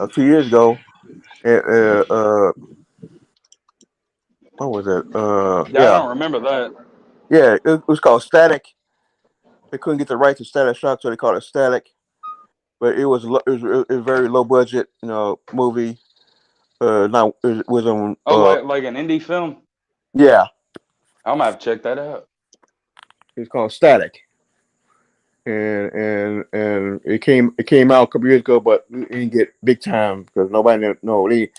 few years ago. What was it? Yeah, I don't remember that. Yeah, it was called Static. They couldn't get the rights to Static Shock, so they called it Static. But it was a very low budget, movie. Not it was on. Like an indie film. Yeah, I'm gonna have to check that out. it's called Static, and it came out a couple years ago, but it didn't get big time because nobody they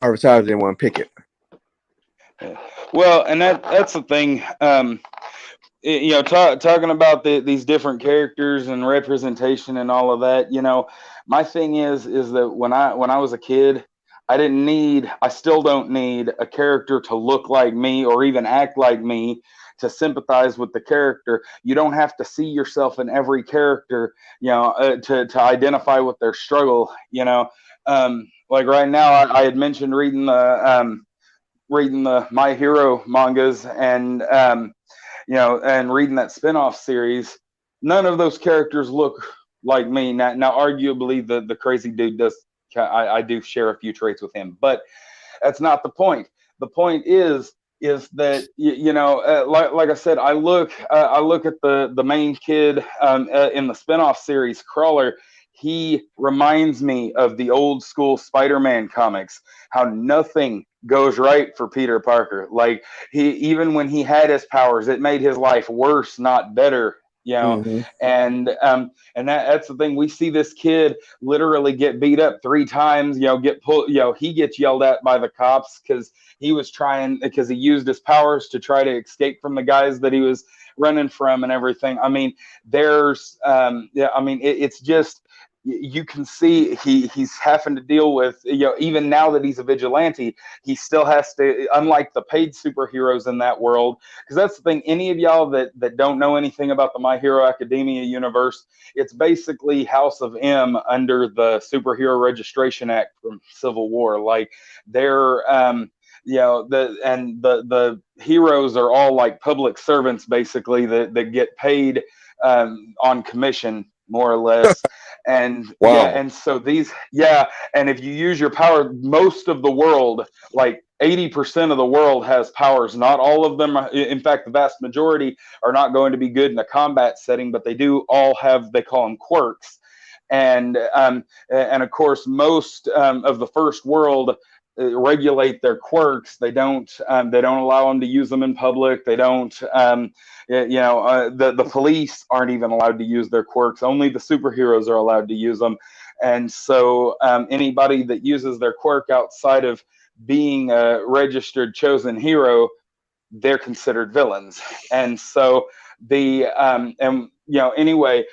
advertisers didn't want to pick it. Well, and that's the thing. Talking about these different characters and representation and all of that. My thing is that when I was a kid, I still don't need a character to look like me or even act like me to sympathize with the character. You don't have to see yourself in every character, to identify with their struggle. Like right now, I had mentioned reading the My Hero mangas and and reading that spinoff series. None of those characters look like me. Now arguably, the crazy dude does. I do share a few traits with him, but that's not the point. The point is that like I said, I look at the main kid in the spinoff series, Crawler. He reminds me of the old school Spider-Man comics, how nothing goes right for Peter Parker. Like even when he had his powers, it made his life worse, not better. Mm-hmm. And that's the thing. We see this kid literally get beat up 3 times, get pulled, he gets yelled at by the cops because he used his powers to try to escape from the guys that he was running from and everything. I mean, it's just, you can see he's having to deal with, even now that he's a vigilante, he still has to, unlike the paid superheroes in that world, because that's the thing. Any of y'all that don't know anything about the My Hero Academia universe, it's basically House of M under the Superhero Registration Act from Civil War. Like they're the heroes are all like public servants basically that get paid on commission, more or less. And Wow. and so and if you use your power, most of the world, like 80% of the world, has powers. Not all of them in fact, the vast majority are not going to be good in a combat setting, but they do all have, they call them quirks. And of course, most of the first world regulate their quirks. They don't allow them to use them in public. They don't, the police aren't even allowed to use their quirks. Only the superheroes are allowed to use them. And so anybody that uses their quirk outside of being a registered chosen hero, they're considered villains. And so anyway,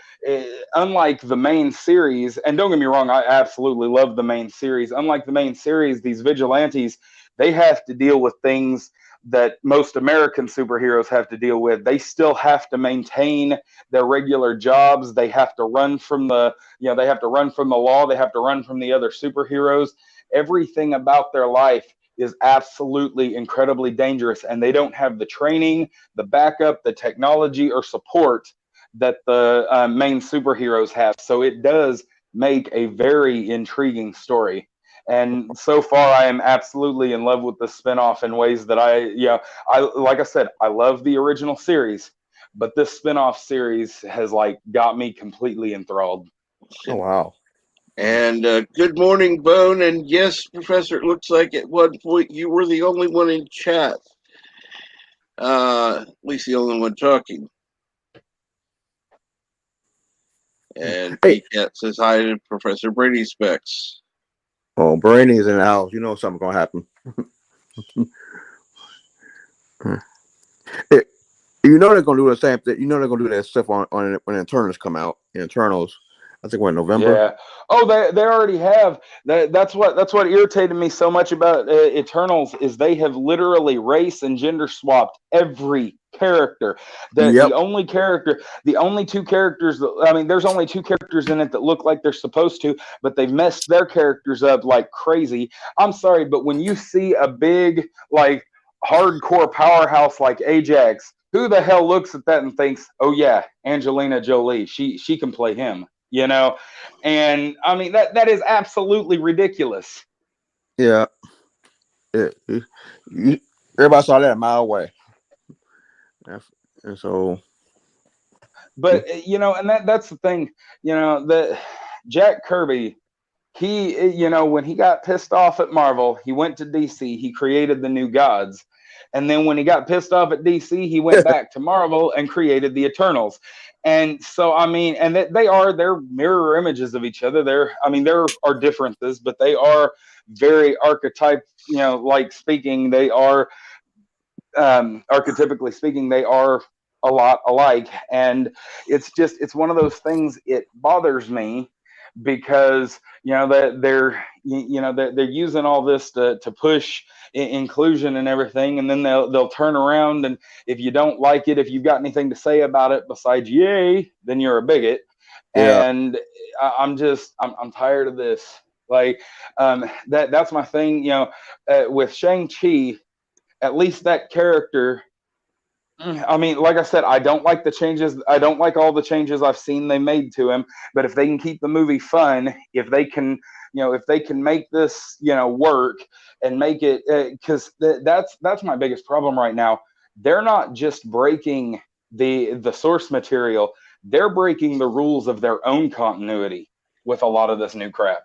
unlike the main series, and don't get me wrong, I absolutely love the main series. Unlike the main series, these vigilantes, they have to deal with things that most American superheroes have to deal with. They still have to maintain their regular jobs. They have to run from the law. They have to run from the other superheroes. Everything about their life is absolutely incredibly dangerous, and they don't have the training, the backup, the technology, or support that the main superheroes have. So it does make a very intriguing story. And so far, I am absolutely in love with the spinoff in ways that like I said, I love the original series, but this spinoff series has got me completely enthralled. Oh wow. And good morning, Bone. And yes, Professor, it looks like at one point you were the only one in chat. At least the only one talking. And Hey. PCAT says hi to Professor Brady Specs. Oh, Brady's in the house. You know something's gonna happen. You know they're gonna do the same thing. You know they're gonna do that stuff on when Eternals come out. Eternals, I think in November. Yeah. Oh, they already have. That's what irritated me so much about Eternals is they have literally race and gender swapped every character. The only two characters. There's only two characters in it that look like they're supposed to, but they've messed their characters up like crazy. I'm sorry, but when you see a big hardcore powerhouse like Ajax, who the hell looks at that and thinks, "Oh yeah, Angelina Jolie, she can play him." And that is absolutely ridiculous. Yeah. Everybody saw that a mile away. And so, but and that's the thing, that Jack Kirby, he when he got pissed off at Marvel, he went to DC, he created the New Gods. And then when he got pissed off at DC, he went back to Marvel and created the Eternals. And so, they're mirror images of each other. There are differences, but they are very archetype, speaking, they are, archetypically speaking, they are a lot alike. And it's one of those things, it bothers me because that they're using all this to push inclusion and everything, and then they'll turn around, and if you don't like it, if you've got anything to say about it besides yay, then you're a bigot. Yeah. And I'm tired of this. That's my thing. With Shang-Chi, at least that character, like I said, I don't like the changes. I don't like all the changes I've seen they made to him. But if they can keep the movie fun, if they can make this, work and make it, because that's my biggest problem right now. They're not just breaking the source material; they're breaking the rules of their own continuity with a lot of this new crap.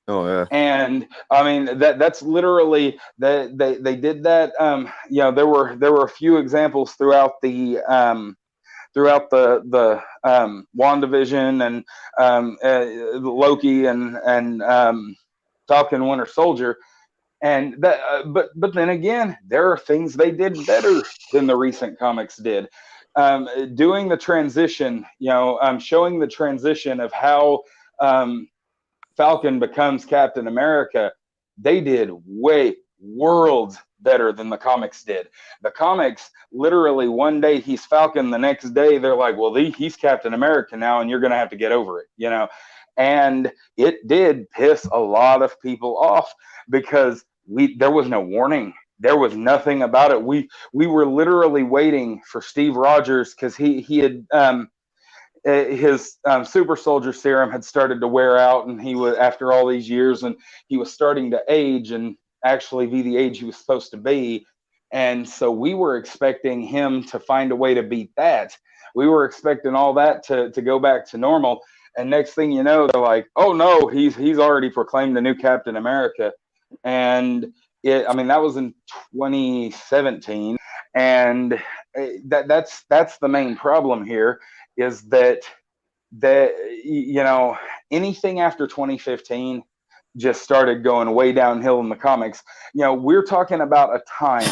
Oh yeah. And that's literally that they did that. There were a few examples throughout the WandaVision and Loki and Falcon Winter Soldier. And that, but then again, there are things they did better than the recent comics did. Doing the transition, showing the transition of how Falcon becomes Captain America, they did way worlds better than the comics did. The comics, literally one day he's Falcon, the next day they're like, well, he's Captain America now, and you're going to have to get over it, And it did piss a lot of people off because there was no warning. There was nothing about it. We were literally waiting for Steve Rogers because he had his super soldier serum had started to wear out, and he was, after all these years, and he was starting to age and actually be the age he was supposed to be. And so we were expecting him to find a way to beat that. We were expecting all that to go back to normal. And next thing you know, they're like, oh no, he's already proclaimed the new Captain America. and I mean, that was in 2017, and that's the main problem here, is that anything after 2015 just started going way downhill in the comics. We're talking about a time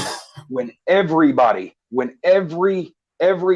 when every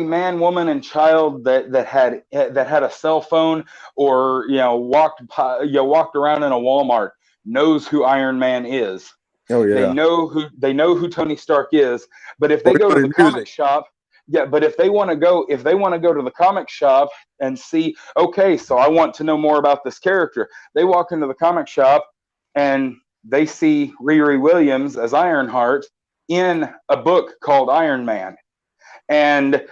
man, woman, and child that had a cell phone, or walked around in a Walmart, knows who Iron Man is. Oh They yeah. know who Tony Stark is. But if Oh, they go to his the comic music. shop, but if they want to go to the comic shop and see, okay, so I want to know more about this character. They walk into the comic shop and they see Riri Williams as Ironheart in a book called Iron Man. And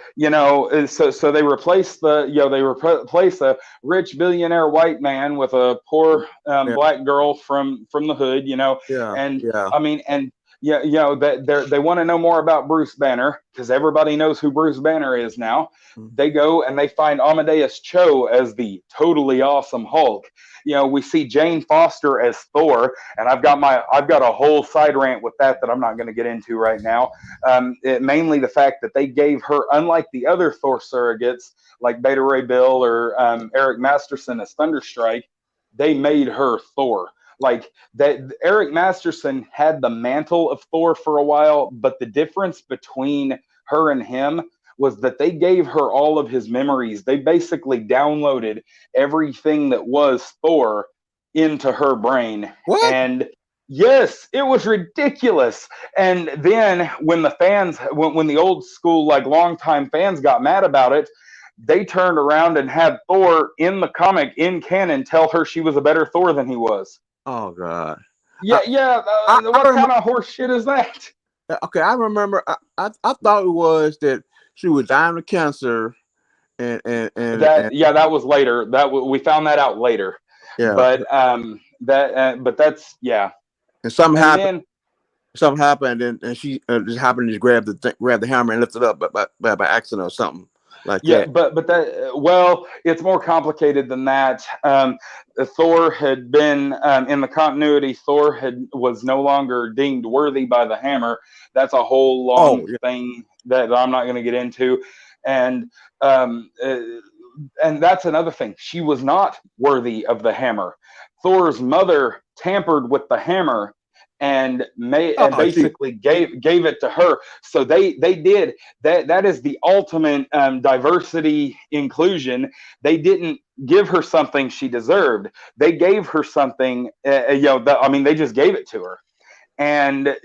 so they replace a rich billionaire white man with a poor Yeah, black girl from the hood, yeah, and yeah. I mean, and yeah, they want to know more about Bruce Banner, because everybody knows who Bruce Banner is now. Mm. They go and they find Amadeus Cho as the totally awesome Hulk. We see Jane Foster as Thor, and I've got a whole side rant with that I'm not going to get into right now. Mainly the fact that they gave her, unlike the other Thor surrogates like Beta Ray Bill or Eric Masterson as Thunderstrike, they made her Thor. Like that, Eric Masterson had the mantle of Thor for a while, but the difference between her and him was that they gave her all of his memories. They basically downloaded everything that was Thor into her brain. What? And yes, it was ridiculous. And then when the old school, like longtime fans got mad about it, they turned around and had Thor in the comic, in canon, tell her she was a better Thor than he was. Oh God. Yeah. What kind of horse shit is that? Okay, I remember. I thought it was that she was dying of cancer, and that was later. We found that out later. yeah. But but that's yeah. And something And happened. Something happened, and she just happened to grab the hammer and lift it up, by accident or something like that. but that, it's more complicated than that. Thor had been in the continuity. Thor was no longer deemed worthy by the hammer. That's a whole long thing that I'm not going to get into, and that's another thing. She was not worthy of the hammer. Thor's mother tampered with the hammer and basically gave it to her. So they did that. That is the ultimate diversity inclusion. They didn't give her something she deserved. They gave her something. They just gave it to her. And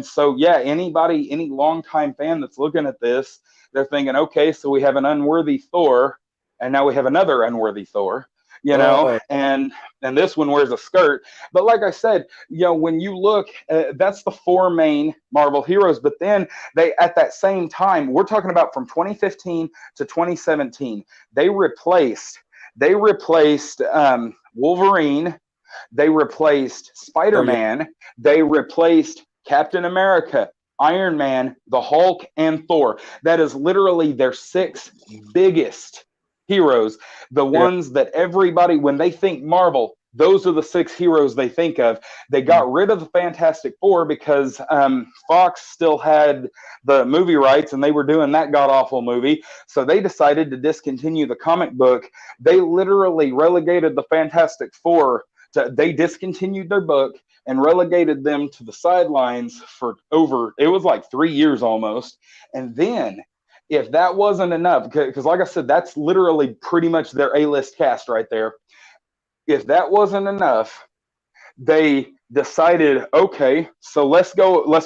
so any longtime fan that's looking at this, they're thinking, okay, so we have an unworthy Thor, and now we have another unworthy Thor. And this one wears a skirt. But like I said, when you look, that's the four main Marvel heroes. But then they, at that same time, we're talking about from 2015 to 2017, they replaced Wolverine, they replaced Spider-Man, they replaced Captain America, Iron Man, the Hulk, and Thor. That is literally their six biggest heroes, the ones that everybody, when they think Marvel, those are the six heroes they think of. They got rid of the Fantastic Four because Fox still had the movie rights and they were doing that god-awful movie. So they decided to discontinue the comic book. They literally relegated the Fantastic Four they discontinued their book and relegated them to the sidelines for it was like 3 years almost. And then, if that wasn't enough, because like I said, that's literally pretty much their A-list cast right there. If that wasn't enough, they decided, okay, so let's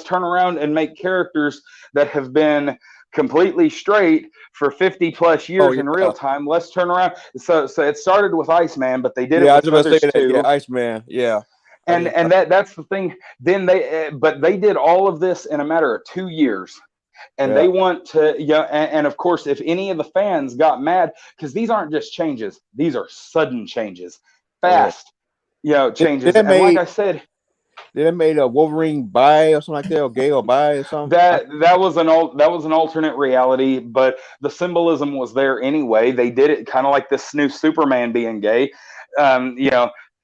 turn around and make characters that have been completely straight for 50 plus years in real time. Let's turn around. So it started with Iceman, but they did it with others too. Yeah, Iceman. Yeah. And that's the thing. Then they did all of this in a matter of 2 years. And they want to, and of course, if any of the fans got mad, because these aren't just changes, these are sudden changes, fast, changes. And like I said, they made a Wolverine bi or something like that, or gay or bi or something. That was an alternate reality, but the symbolism was there anyway. They did it kind of like this new Superman being gay,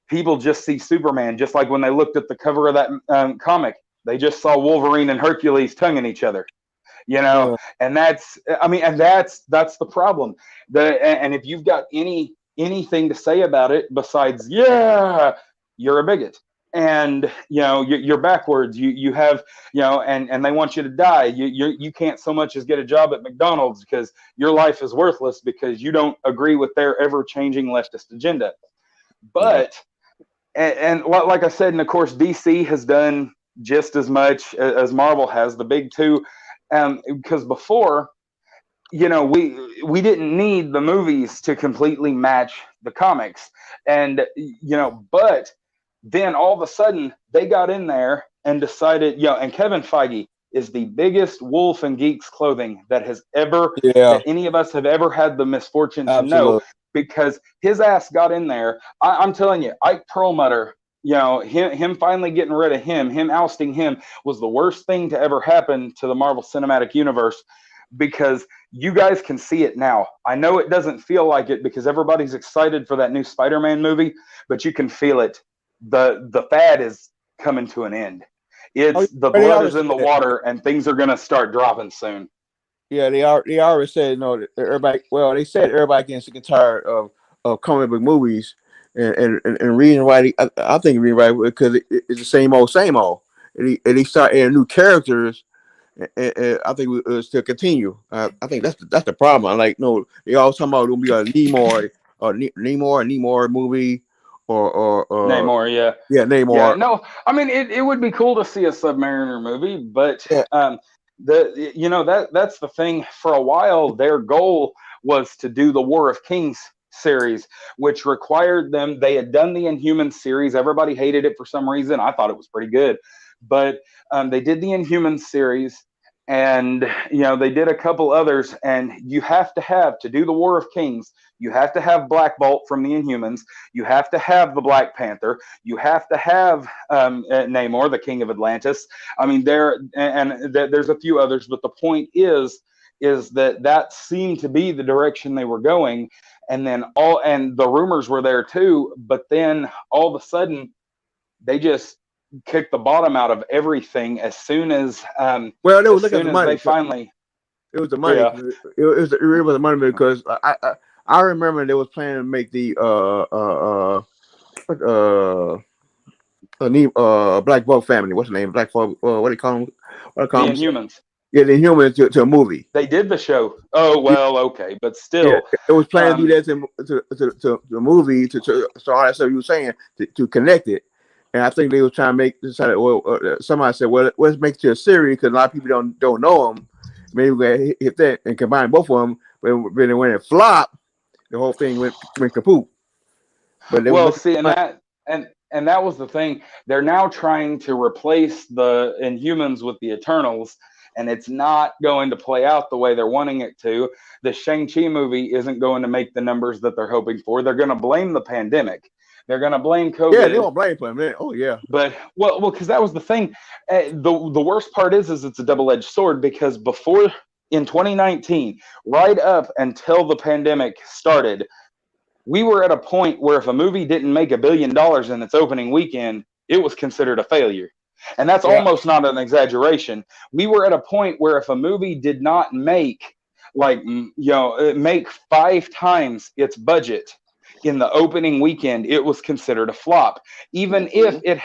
people just see Superman, just like when they looked at the cover of that comic, they just saw Wolverine and Hercules tonguing each other. And that's the problem. And if you've got anything to say about it besides you're a bigot, and you're backwards, you have and they want you to die, you can't so much as get a job at McDonald's because your life is worthless because you don't agree with their ever-changing leftist agenda. But and like I said, and of course DC has done just as much as Marvel has, the big two. Because before, we didn't need the movies to completely match the comics, and but then all of a sudden they got in there and decided, and Kevin Feige is the biggest wolf in geeks clothing that that any of us have ever had the misfortune to know, because his ass got in there. I'm telling you, Ike Perlmutter, him finally getting rid of him ousting him was the worst thing to ever happen to the Marvel Cinematic Universe, because you guys can see it now. I know it doesn't feel like it because everybody's excited for that new Spider-Man movie, but you can feel it. The fad is coming to an end. The blood is in the water, and things are going to start dropping soon. Yeah, they already said, that everybody. Well, they said everybody getting sick and tired of comic book movies, and reading writing. I think reading writing because it's the same old. And they start adding new characters, and I think we'll still continue. I think that's the problem. Like, no, they always talking about it'll be a Namor movie, or Namor, Namor. Yeah, no, I mean it would be cool to see a Submariner movie, but that's the thing. For a while, their goal was to do the War of Kings series, which required them. They had done the Inhumans series. Everybody hated it for some reason. I thought it was pretty good, but they did the Inhumans series, and they did a couple others. And you have to do the War of Kings. You have to have Black Bolt from the Inhumans. You have to have the Black Panther. You have to have Namor, the King of Atlantis. I mean, there's a few others, but the point is that seemed to be the direction they were going. And then the rumors were there too, but then all of a sudden they just kicked the bottom out of everything as soon as they were looking at the money. They finally. It was the money. Yeah. It was the money because I remember they was planning to make the Black Bolt family. What's the name? Black Bolt. What do you call them? The Inhumans. Yeah, the Inhumans to a movie. They did the show. Oh well, okay, but still, it was planning to do that to the movie to all that stuff you were saying to connect it. And I think they were trying to somebody said, well, let's make it to a series because a lot of people don't know them. Maybe we hit that and combine both of them. But when it flopped, the whole thing went kaput. But that was the thing. They're now trying to replace the Inhumans with the Eternals, and it's not going to play out the way they're wanting it to. The Shang-Chi movie isn't going to make the numbers that they're hoping for. They're going to blame the pandemic. They're going to blame COVID. Yeah, they won't blame him. Oh, yeah. But, because that was the thing. The worst part is it's a double-edged sword, because before, in 2019, right up until the pandemic started, we were at a point where if a movie didn't make $1 billion in its opening weekend, it was considered a failure. And that's almost not an exaggeration. We were at a point where if a movie did not make, make 5 times its budget in the opening weekend, it was considered a flop. Even if it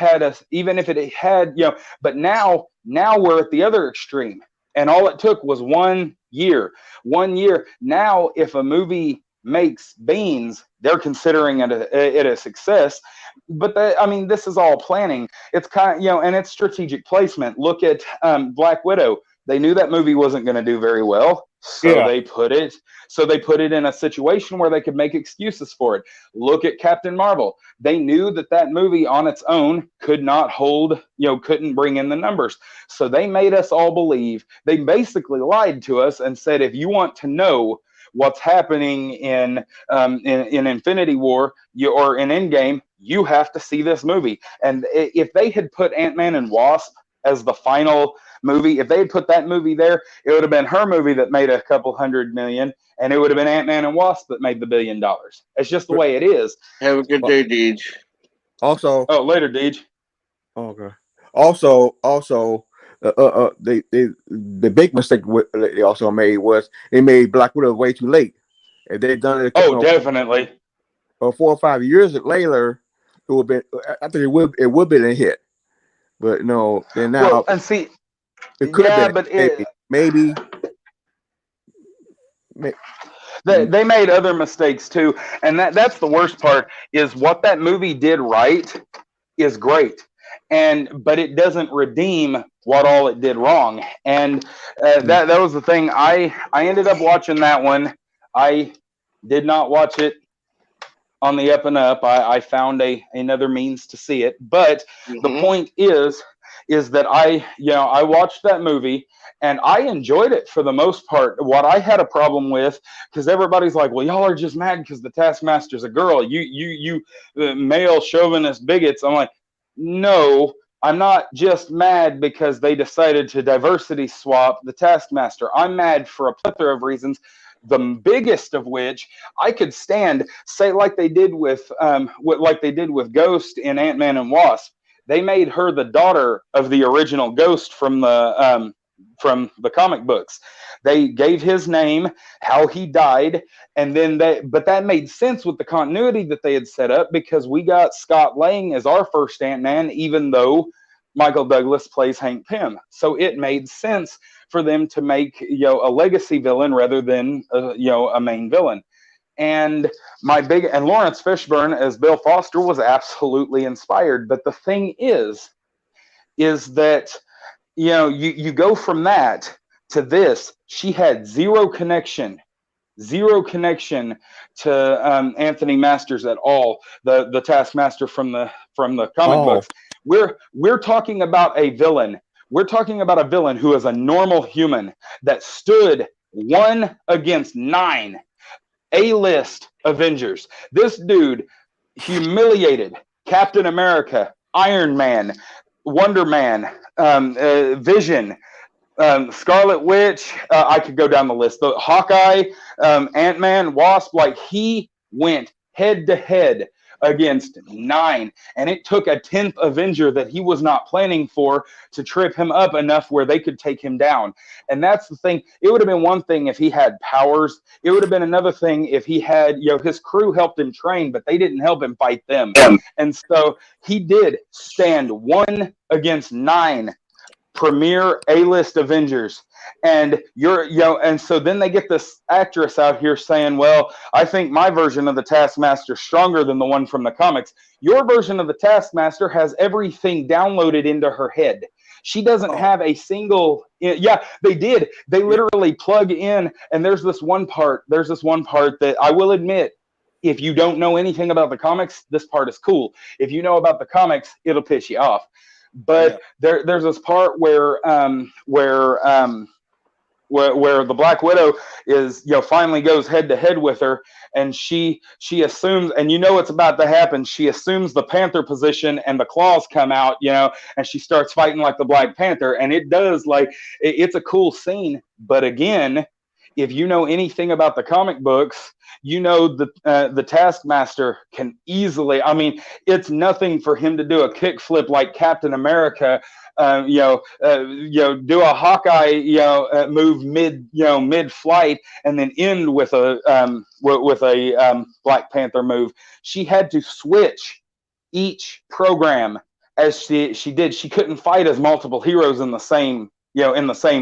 had, but now we're at the other extreme. And all it took was 1 year. 1 year. Now, if a movie makes beans, they're considering it a success. But this is all planning. It's kind of, and it's strategic placement. Look at Black Widow. They knew that movie wasn't going to do very well, so they put it in a situation where they could make excuses for it. Look at Captain Marvel. They knew that movie on its own could not hold, couldn't bring in the numbers. So they made us all believe. They basically lied to us and said, if you want to know what's happening in Infinity War or in Endgame, you have to see this movie. And if they had put Ant-Man and Wasp as the final movie, if they had put that movie there, it would have been her movie that made a couple $100 million, and it would have been Ant-Man and Wasp that made the $1 billion. It's just the way it is. Have a good day, Deej. Also, Oh, later, Deej. okay. Also, the big mistake they also made was they made Black Widow way too late. If they'd done it, Oh, definitely. 4 or 5 years later, it would been. I think it would been a hit. But no, then Well, now and see, it could have yeah, been but maybe. they made other mistakes too, and that's the worst part. Is what that movie did right is great, but it doesn't redeem what all it did wrong. And that was the thing. I ended up watching that one. I did not watch it on the up and up. I found another means to see it. But the point is that I watched that movie and I enjoyed it for the most part. What I had a problem with, because everybody's like, well, y'all are just mad because the Taskmaster's a girl. You male chauvinist bigots. I'm like, no, I'm not just mad because they decided to diversity swap the Taskmaster. I'm mad for a plethora of reasons. The biggest of which I could stand, say like they did with Ghost in Ant-Man and Wasp. They made her the daughter of the original Ghost from the comic books. They gave his name, how he died, and then but that made sense with the continuity that they had set up because we got Scott Lang as our first Ant-Man, even though Michael Douglas plays Hank Pym. So it made sense for them to make a legacy villain rather than a main villain. And Lawrence Fishburne as Bill Foster was absolutely inspired. But the thing is that you go from that to this. She had zero connection to Anthony Masters at all, the Taskmaster from the comic books. We're talking about a villain. We're talking about a villain who is a normal human that stood 1 against 9 A-list Avengers. This dude humiliated Captain America, Iron Man, Wonder Man, Vision, Scarlet Witch. I could go down the list. The Hawkeye, Ant-Man, Wasp. Like, he went head to head against 9, and it took a 10th Avenger that he was not planning for to trip him up enough where they could take him down. And that's the thing. It would have been one thing if he had powers. It would have been another thing if he had, his crew helped him train, but they didn't help him fight them. And so he did stand 1 against 9 premier A-list Avengers. And and so then they get this actress out here saying, well, I think my version of the Taskmaster is stronger than the one from the comics. Your version of the Taskmaster has everything downloaded into her head. She doesn't have a single. Yeah, they did. They literally plug in, and there's this one part that I will admit, if you don't know anything about the comics, this part is cool. If you know about the comics, it'll piss you off. But there's this part where the Black Widow is finally goes head to head with her, and she assumes, and it's about to happen. She assumes the Panther position, and the claws come out, and she starts fighting like the Black Panther, and it does it's a cool scene. But again, if you know anything about the comic books, the Taskmaster can easily. I mean, it's nothing for him to do a kickflip like Captain America. Do a Hawkeye, move mid flight, and then end with a Black Panther move. She had to switch each program as she did. She couldn't fight as multiple heroes in the same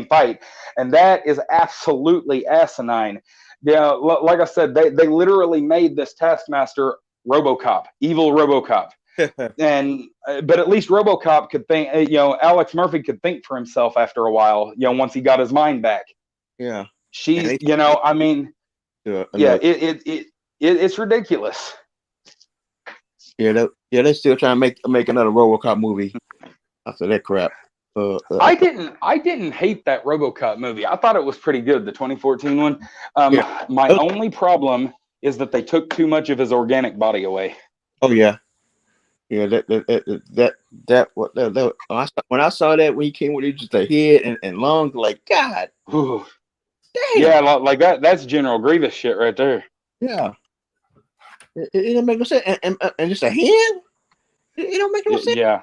fight, and that is absolutely asinine. Like I said, they literally made this Taskmaster RoboCop, evil RoboCop. And but at least RoboCop could think. Alex Murphy could think for himself after a while. Once he got his mind back. Yeah. It's ridiculous. Yeah, they're still trying to make another RoboCop movie after that crap. I didn't hate that RoboCop movie. I thought it was pretty good, the 2014 one. My only problem is that they took too much of his organic body away. Oh yeah. Yeah, when I saw that when he came with just a head and lungs, like God, damn. Yeah, like that's General Grievous shit right there. Yeah, it didn't make no sense, and just a hand. It don't make no sense. Yeah.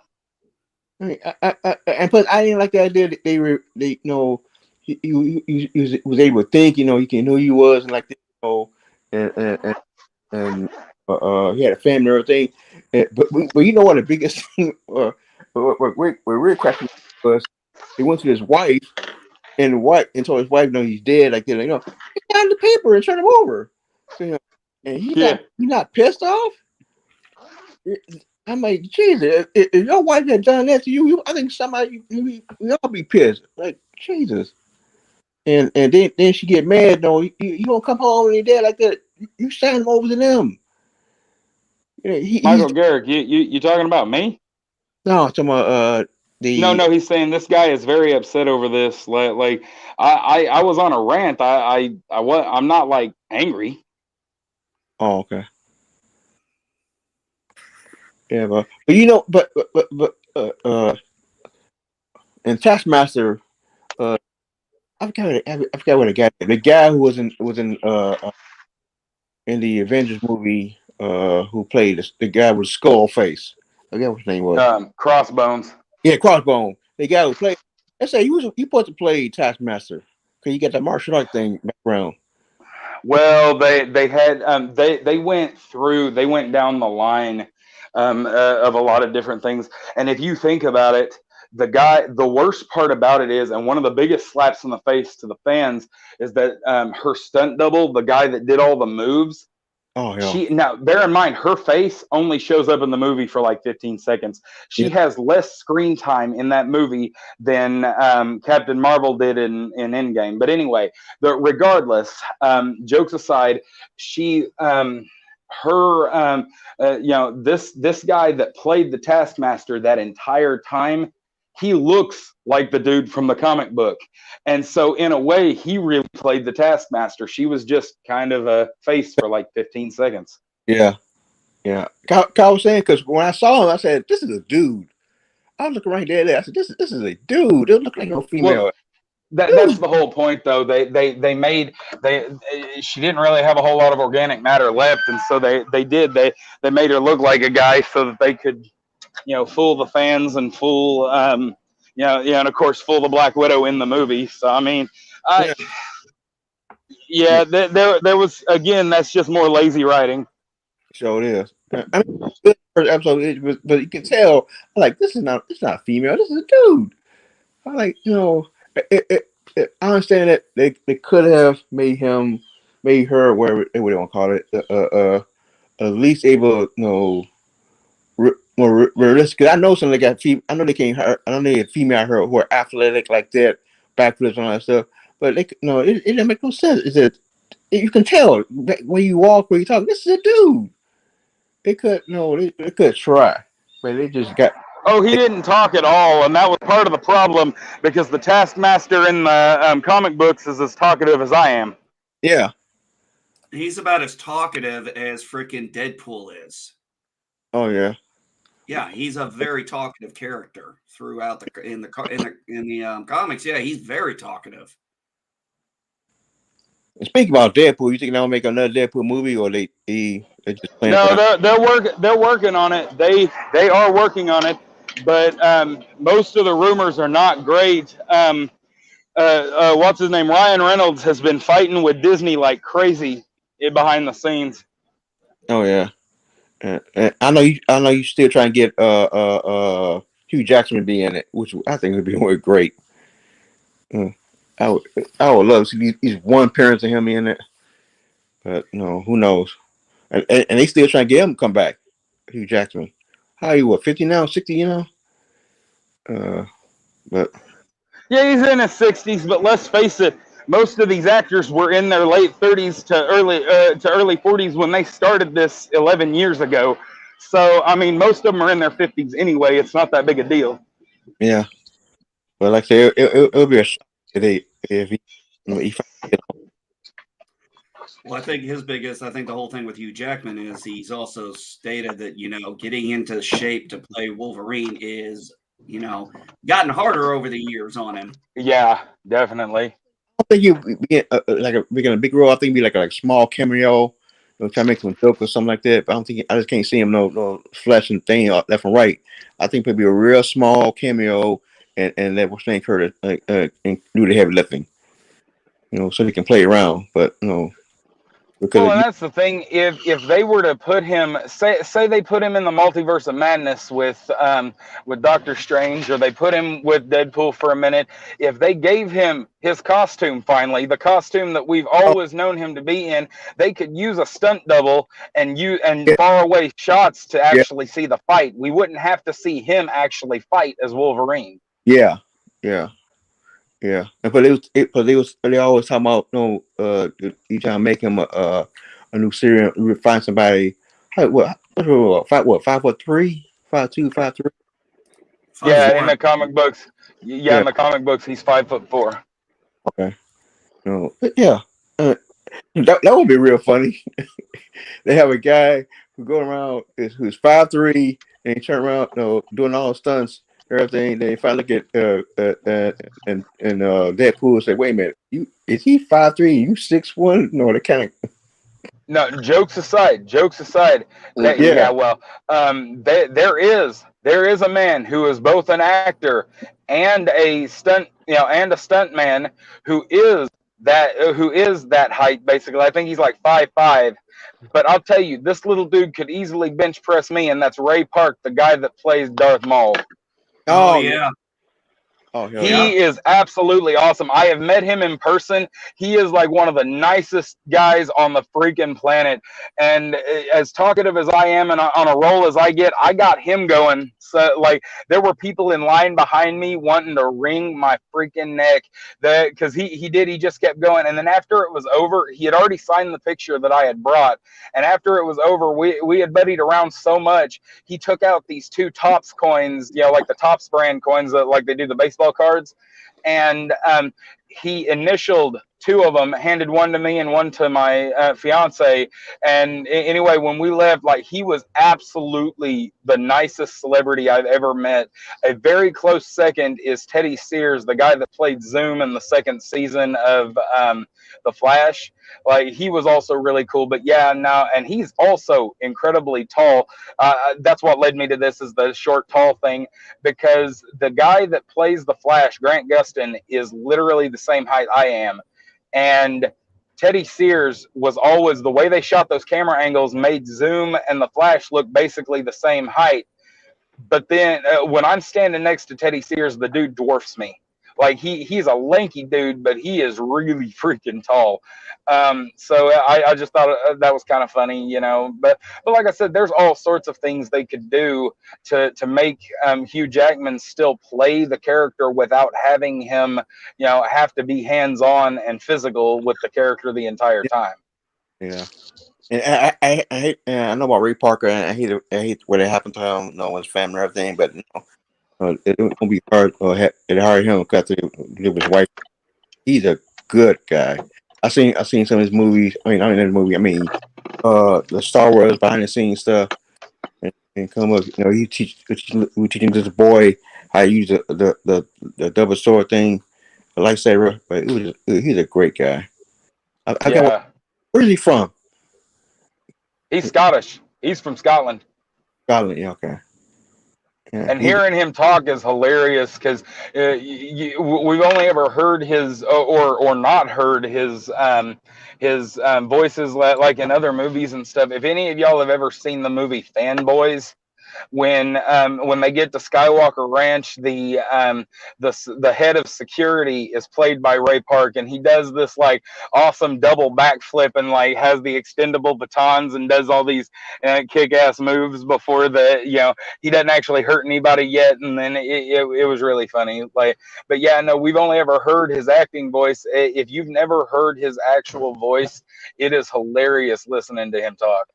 I mean, and plus, I didn't like the idea that they you know, he was able to think, you know, he can know who he was and like, you know, and and he had a family and everything. But you know what the biggest thing, what really cracked me was he went to his wife and told his wife, no, he's dead. Like, you know, he signed the paper and turned him over. So, you know, and Yeah. he's not pissed off. I'm like, Jesus, if your wife had done that to you, I think somebody you all be pissed. Like, Jesus. And then she get mad. No, you don't come home and your dad like that. You sign him over to them. You know, he's Michael Garrick, you talking about me? no talking about the No, he's saying this guy is very upset over this. Like I was on a rant. I'm not like angry. oh okay. Yeah, but you know, and Taskmaster, I forgot what the guy who in the Avengers movie, who played the guy with skull face. I forget what his name was. Crossbones. Yeah, Crossbone. The guy who played. I say he supposed to play Taskmaster because you got that martial art thing background. Well, they had they went down the line of a lot of different things, and if you think about it, the worst part about it is, and one of the biggest slaps in the face to the fans is that her stunt double, the guy that did all the moves. Oh yeah, Now bear in mind her face only shows up in the movie for like 15 seconds. yeah, She has less screen time in that movie than Captain Marvel did in Endgame. But anyway, regardless, jokes aside, she her you know, this guy that played the Taskmaster that entire time, he looks like the dude from the comic book. And so in a way, he really played the Taskmaster. She was just kind of a face for like 15 seconds. yeah, yeah. Kyle was saying because when I saw him, I said, "This is a dude." I was looking right there. I said, "This is a dude. It look like a female." Well, that's the whole point, though. They made she didn't really have a whole lot of organic matter left, and so they made her look like a guy so that they could, you know, fool the fans and fool and of course fool the Black Widow in the movie. So I mean, Yeah, yeah. there was, again, that's just more lazy writing. So it is. I mean, the first episode, but you can tell. I'm like, this is not female. This is a dude. I like, you know, I understand that they could have made her, whatever they want to call it, at least able, you know, more realistic. I know some they got I know they can't hurt. I know they have female her who are athletic like that, backflips and all that stuff. But it didn't make no sense. Is it? You can tell when you walk, when you talk. This is a dude. They could try, but they just got. Oh, he didn't talk at all, and that was part of the problem because the Taskmaster in the comic books is as talkative as I am. Yeah. He's about as talkative as freaking Deadpool is. Oh yeah. Yeah, he's a very talkative character throughout in the comics. Yeah, he's very talkative. And speaking about Deadpool, you think they'll make another Deadpool movie, or they just playing? No, they're working on it. They are working on it, but most of the rumors are not great. What's his name? Ryan Reynolds has been fighting with Disney like crazy behind the scenes. Oh yeah. I know you still trying to get Hugh Jackson to be in it, which I think would be great. I would love to see these one appearance of him in it, but no, who knows? And they still trying to get him to come back, Hugh Jackman. How are you? What, 50 now, 60? You know, but Yeah, he's in his 60s, but let's face it, most of these actors were in their late 30s to early 40s when they started this 11 years ago. So, I mean, most of them are in their 50s anyway. It's not that big a deal. yeah. But like I say, it'll be a shock today if he. Well, I think the whole thing with Hugh Jackman is he's also stated that, getting into shape to play Wolverine is, gotten harder over the years on him. Yeah, definitely. I think you be like making a big role. I think it'd be like a small cameo, try to make some joke or something like that. But I just can't see him no flashing thing left and right. I think it'd be a real small cameo and let what's name Curtis and do the heavy lifting. So they can play around. But because Well, and that's the thing. If they were to put him, say they put him in the multiverse of madness with Doctor Strange, or they put him with Deadpool for a minute, if they gave him his costume finally, the costume that we've always known him to be in, they could use a stunt double and yeah, far away shots to yeah, actually see the fight. We wouldn't have to see him actually fight as Wolverine. yeah, yeah. Yeah, but they always talking about you trying to make him a new series. We would find somebody. What 5'3", 5'2", 5'3". Yeah, in 5'4". the comic books. Yeah, Yeah, in the comic books, he's 5'4". okay. No, but yeah, that would be real funny. They have a guy who go around who's 5'3", and he turn around, doing all the stunts, everything. Then if I look at and Deadpool and say, "Wait a minute, is he 5'3"? You 6'1"? No, they kind of No, jokes aside, that yeah. yeah, well, there is a man who is both an actor and a stunt man who is that height basically. I think he's like 5'5", but I'll tell you, this little dude could easily bench press me, and that's Ray Park, the guy that plays Darth Maul. Oh Oh yeah. yeah. Oh hell yeah. He is absolutely awesome. I have met him in person. He is like one of the nicest guys on the freaking planet. And as talkative as I am and on a roll as I get, I got him going. So like there were people in line behind me wanting to wring my freaking neck because he just kept going. And then after it was over, he had already signed the picture that I had brought. And after it was over, we had buddied around so much, he took out these two Topps coins, like the Topps brand coins that like they do the baseball cards, and he initialed two of them, handed one to me and one to my fiance. And anyway, when we left, like he was absolutely the nicest celebrity I've ever met. A very close second is Teddy Sears, the guy that played Zoom in the second season of The Flash. Like he was also really cool. But yeah, now and he's also incredibly tall. That's what led me to this, is the short tall thing, because the guy that plays the Flash, Grant Gustin, is literally the same height I am. And Teddy Sears was always, the way they shot those camera angles made Zoom and the Flash look basically the same height. But then when I'm standing next to Teddy Sears, the dude dwarfs me. Like he's a lanky dude, but he is really freaking tall. So I just thought that was kind of funny, But like I said, there's all sorts of things they could do to make Hugh Jackman still play the character without having him, have to be hands on and physical with the character the entire time. Yeah. And I hate. I know about Ray Parker, and I hate what happened to him, with his family and everything. But it won't be hard. It hard him because with his wife. He's a good guy. I seen some of his movies. I mean the movie. I mean, the Star Wars behind the scenes stuff, and come up. We teaching this boy how to use the double sword thing, the lightsaber. But he's a great guy. Yeah, Where's he from? he's Scottish. He's from Scotland. Scotland. Yeah, okay. Yeah, And hearing him talk is hilarious because we've only ever heard his or not heard his voices like in other movies and stuff. If any of y'all have ever seen the movie Fanboys, when they get to Skywalker Ranch, the head of security is played by Ray Park, and he does this like awesome double backflip and like has the extendable batons and does all these kick-ass moves before he doesn't actually hurt anybody yet, and then it was really funny. Like, but yeah, no, we've only ever heard his acting voice. If you've never heard his actual voice, it is hilarious listening to him talk.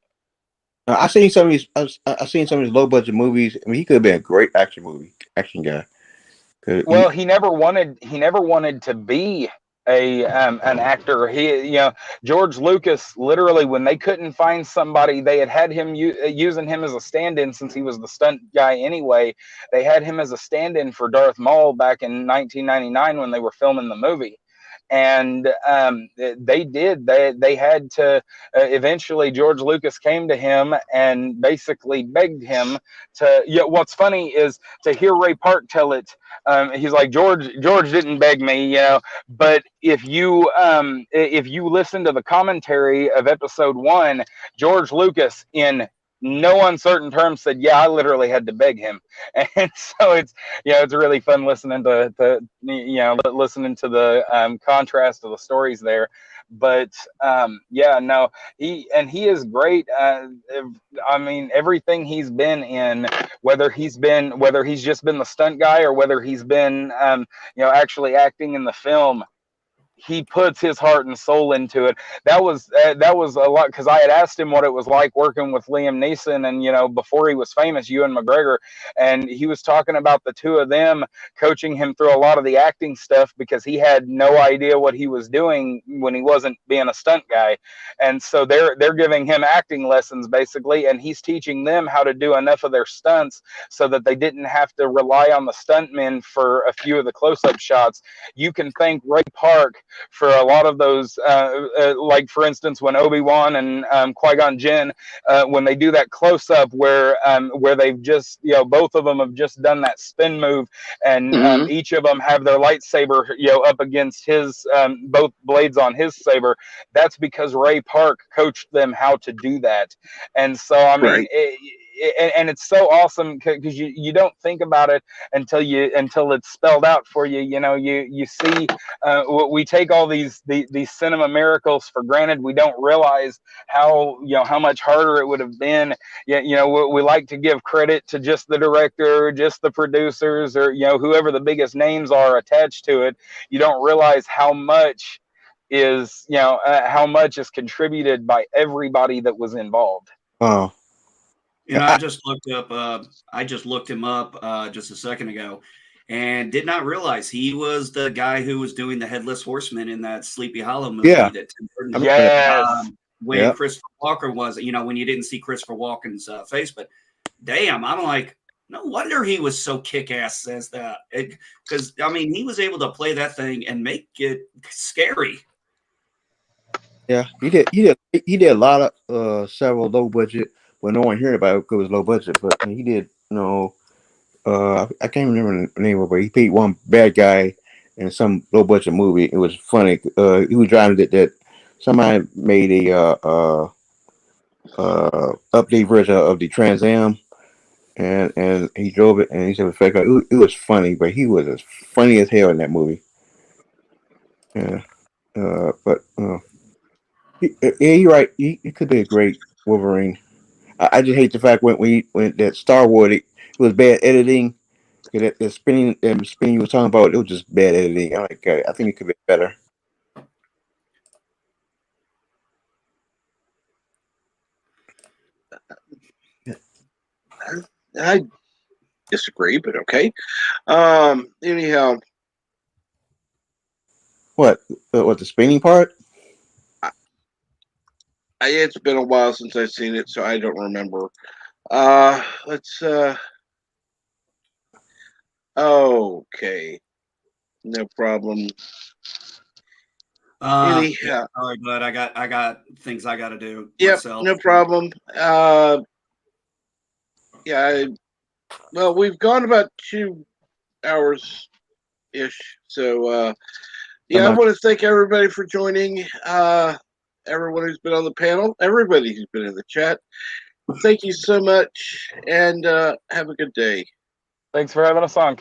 I've seen some of his. I've seen some of his low budget movies. I mean, he could have been a great action guy. Well, he never wanted to be an actor. George Lucas, literally, when they couldn't find somebody, they had him using him as a stand-in, since he was the stunt guy anyway. They had him as a stand-in for Darth Maul back in 1999 when they were filming the movie. and they did. They had to. Eventually, George Lucas came to him and basically begged him to. Yeah, what's funny is to hear Ray Park tell it. He's like, George didn't beg me, you know. But if you listen to the commentary of episode 1, George Lucas in no uncertain terms said, "Yeah, I literally had to beg him," and so it's it's really fun listening to listening to the contrast of the stories there. But no, he is great. I mean, everything he's been in, whether he's just been the stunt guy or whether he's been actually acting in the film, he puts his heart and soul into it. That was a lot, because I had asked him what it was like working with Liam Neeson, and before he was famous, Ewan McGregor, and he was talking about the two of them coaching him through a lot of the acting stuff because he had no idea what he was doing when he wasn't being a stunt guy, and so they're giving him acting lessons basically, and he's teaching them how to do enough of their stunts so that they didn't have to rely on the stuntmen for a few of the close-up shots. You can thank Ray Park for a lot of those, like for instance, when Obi-Wan and Qui-Gon Jinn, when they do that close-up where they've just, both of them have just done that spin move, and each of them have their lightsaber, up against his, both blades on his saber. That's because Ray Park coached them how to do that. And so, I mean, Right. and it's so awesome because you don't think about it until it's spelled out for you. You see, we take all these cinema miracles for granted. We don't realize how much harder it would have been. We like to give credit to just the director, just the producers, or whoever the biggest names are attached to it. You don't realize how much is contributed by everybody that was involved. Oh, I just looked him up just a second ago, and did not realize he was the guy who was doing the Headless Horseman in that Sleepy Hollow movie. Yeah. That Tim I Burton remember that. did, when Yep. Christopher Walker was, when you didn't see Christopher Walken's face, but damn, I'm like, no wonder he was so kick-ass as that, because I mean, he was able to play that thing and make it scary. Yeah, he did a lot of several low budget. Well, no one heard about it because it was low budget, but he did. I can't remember the name of it, but he played one bad guy in some low budget movie. It was funny. He was driving that somebody made a update version of the Trans Am, and he drove it, and he said it was funny, but he was as funny as hell in that movie. Yeah, but. Yeah, you're right. He could be a great Wolverine. I just hate the fact when that Star Wars it was bad editing. That spinning you were talking about, it was just bad editing. I think it could be better. I disagree, but okay. Anyhow, What the spinning part? it's been a while since I've seen it, so I don't remember. Let's. Okay, no problem. Anyhow, sorry, bud. I got things I got to do. Yep, myself. no problem. Yeah. Well, we've gone about 2 hours ish, so yeah, I want to thank everybody for joining. Everyone who's been on the panel, everybody who's been in the chat. Thank you so much, and have a good day. Thanks for having us on.